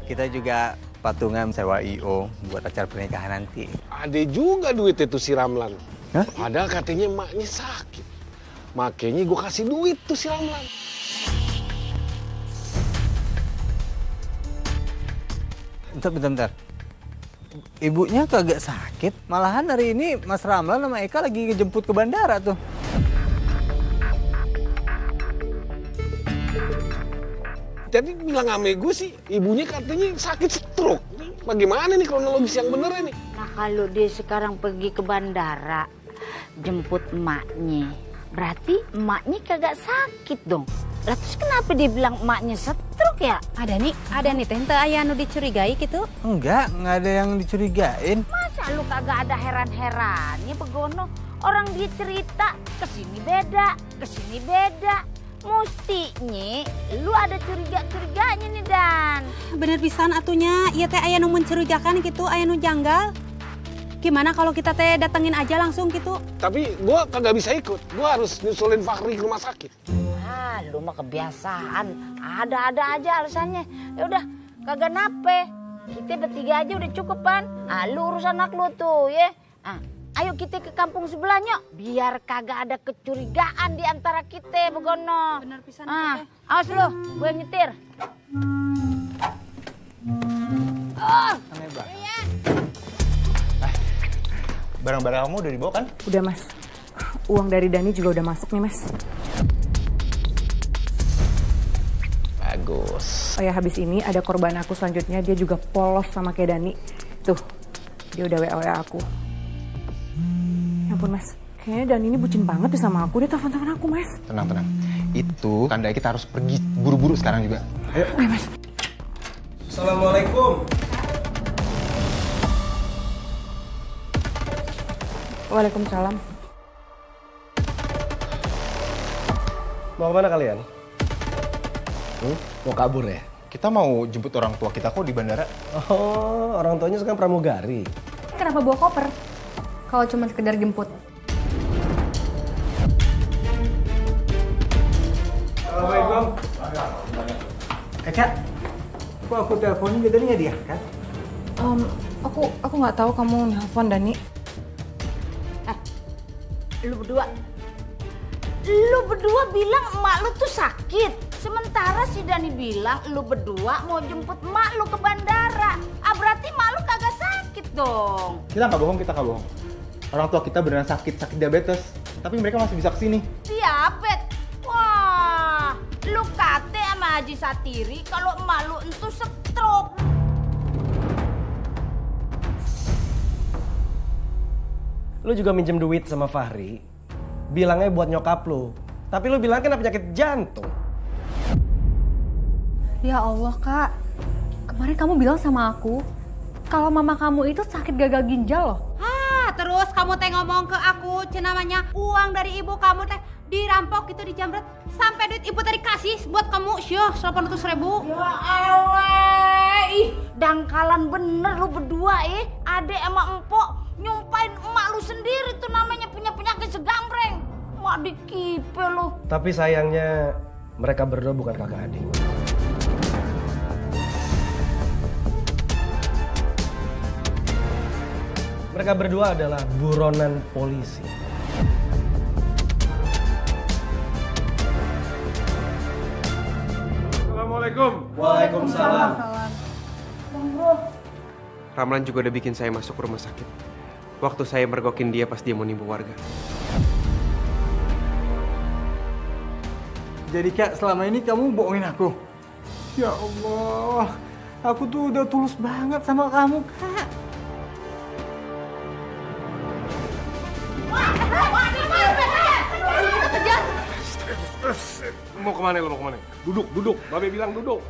Kita juga patungan sewa IO buat acara pernikahan nanti. Ada juga duit itu si Ramlan. Hah? Padahal katanya emaknya sakit. Makanya gue kasih duit tuh si Ramlan. Bentar. ibunya kagak sakit. Malahan hari ini Mas Ramlan sama Eka lagi ngejemput ke bandara tuh. Jadi bilang sama gue sih, ibunya katanya sakit stroke. Bagaimana nih kronologis yang bener ini? Nah kalau dia sekarang pergi ke bandara, jemput emaknya, berarti emaknya kagak sakit dong. Lah terus kenapa dia bilang emaknya stroke ya? Ada nih tante ayah nu dicurigai gitu? Enggak ada yang dicurigain. Masa lu kagak ada heran-herannya Begono? Orang dia cerita kesini beda, kesini beda. Mustinya lu ada curiga-curiganya nih Dan. Bener pisan atunya, iya teh aya nu mencurigakan gitu, aya nu janggal. Gimana kalau kita teh datengin aja langsung gitu? Tapi gua kagak bisa ikut, gua harus nyusulin Fahri ke rumah sakit. Ah, lu mah kebiasaan, ada-ada aja alasannya. Ya udah, kagak nape. Kita bertiga aja udah cukup kan? Ah, lu urus anak lu tuh ya. Ah, ayo kita ke kampung sebelahnya, biar kagak ada kecurigaan di antara kita, Begono. Bener pisan. Awas lu, gue nyetir. Aneh banget. Barang-barang kamu udah dibawa kan? Udah Mas. Uang dari Dani juga udah masuk nih Mas. Bagus. Oh ya habis ini ada korban aku selanjutnya, dia juga polos sama kayak Dani. Tuh, dia udah WA aku. Ya ampun Mas, kayaknya Dani ini bucin banget deh sama aku. Dia telepon-telepon aku Mas. Tenang. Itu tanda kita harus pergi buru-buru sekarang juga. Ayo. Ayo Mas. Assalamualaikum. Waalaikumsalam. Mau kemana kalian? Mau kabur ya? Kita mau jemput orang tua kita kok di bandara. Oh, orang tuanya sekarang pramugari. Kenapa bawa koper? Kalau cuma sekedar jemput. Assalamualaikum. Eka, kok aku teleponin dia tadi nggak diangkat? Aku nggak tahu kamu nelfon Dani. Lu berdua bilang emak lu tuh sakit. Sementara si Dani bilang lu berdua mau jemput emak lu ke bandara. Ah berarti emak lu kagak sakit dong. Kita nggak bohong. Orang tua kita beneran sakit diabetes. Tapi mereka masih bisa kesini. Diabetes? Wah, lu kate sama Haji Satiri kalau emak lu itu stroke. Lu juga minjem duit sama Fahri, bilangnya buat nyokap lu. Tapi lu bilang kena penyakit jantung. Ya Allah Kak, kemarin kamu bilang sama aku kalau mama kamu itu sakit gagal ginjal loh. Terus kamu teh ngomong ke aku, namanya uang dari ibu kamu teh dirampok gitu, dijamret. Sampai duit ibu tadi kasih buat kamu, syuh 800.000. Ya Allah, dangkalan bener lu berdua Adek sama empok nyumpain emak lu sendiri tuh namanya punya penyakit segambreng. Mak dikipe lu. Tapi sayangnya mereka berdua bukan kakak adik. Mereka berdua adalah buronan polisi. Assalamualaikum. Waalaikumsalam. Ramlan juga udah bikin saya masuk rumah sakit. Waktu saya mergokin dia pas dia mau nimbu warga. Jadi Kak, selama ini kamu bohongin aku? Ya Allah, aku tuh udah tulus banget sama kamu, Kak. Mau kemana lo, mau kemana? Duduk. Babe bilang duduk.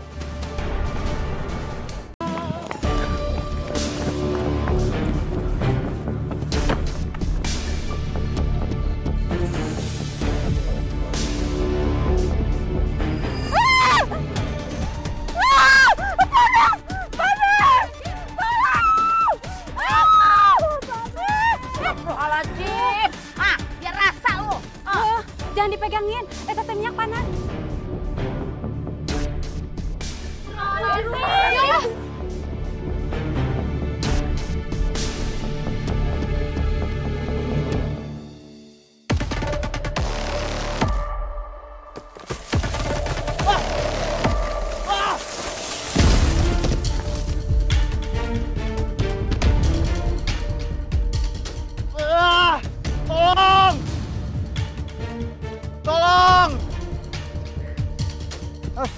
Jangan dipegangin, teteh minyak panas.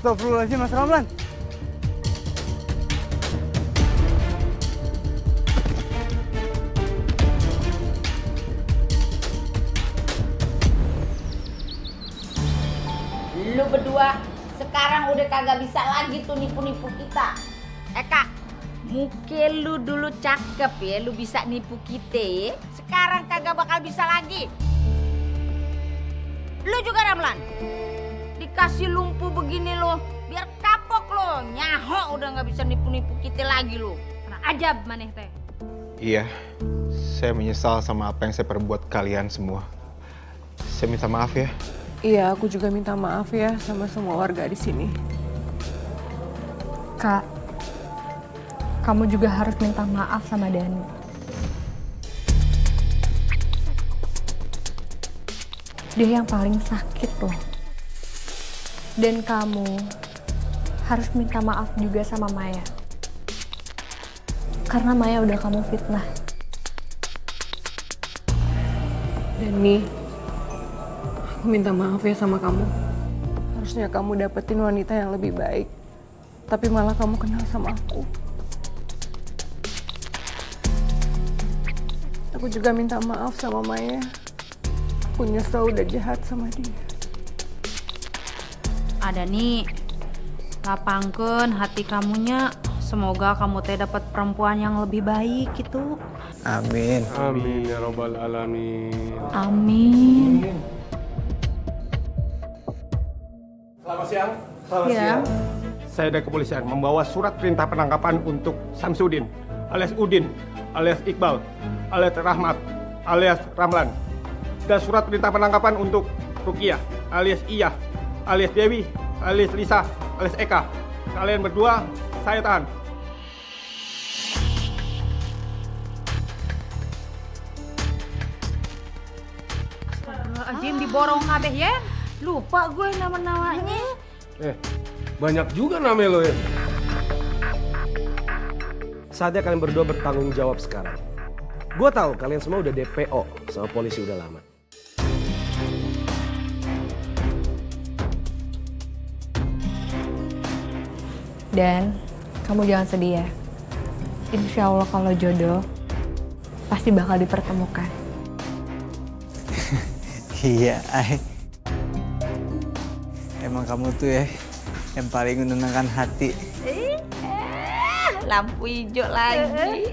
Astagfirullahaladzim, Mas Ramlan. Lu berdua sekarang udah kagak bisa lagi tuh nipu-nipu kita. Kak, mungkin lu dulu cakep ya, lu bisa nipu kita ya. Sekarang kagak bakal bisa lagi. Lu juga Ramlan, dikasih lumpuh begini lo, biar kapok lo, nyaho udah nggak bisa nipu-nipu kita lagi lo. Karena ajab maneh teh. Iya, saya menyesal sama apa yang saya perbuat kalian semua. Saya minta maaf ya. Iya, aku juga minta maaf ya sama semua warga di sini. Kak, kamu juga harus minta maaf sama Dani. Dia yang paling sakit loh. Dan kamu harus minta maaf juga sama Maya. Karena Maya udah kamu fitnah. Dani, aku minta maaf ya sama kamu. Harusnya kamu dapetin wanita yang lebih baik. Tapi malah kamu kenal sama aku. Aku juga minta maaf sama Maya. Aku nyesel udah jahat sama dia. Ada nih, lapangkeun hati kamunya. Semoga kamu teh dapat perempuan yang lebih baik gitu. Amin. Amin ya robbal alamin. Amin. Selamat siang. Selamat siang. Saya dari kepolisian membawa surat perintah penangkapan untuk Samsudin, alias Udin, alias Iqbal, alias Rahmat, alias Ramlan. Dan surat perintah penangkapan untuk Rukiah, alias Iyah, alias Dewi, alias Lisa, alias Eka. Kalian berdua saya tahan. Astagfirullahaladzim, diborong kabeh ya. Lupa gue nama-namanya. Banyak juga namanya lo ya. Saatnya kalian berdua bertanggung jawab sekarang. Gue tahu kalian semua udah DPO sama polisi udah lama. Dan kamu jangan sedih ya. Insya Allah kalau jodoh pasti bakal dipertemukan. Iya, emang kamu tuh ya yang paling menenangkan hati. Lampu hijau lagi.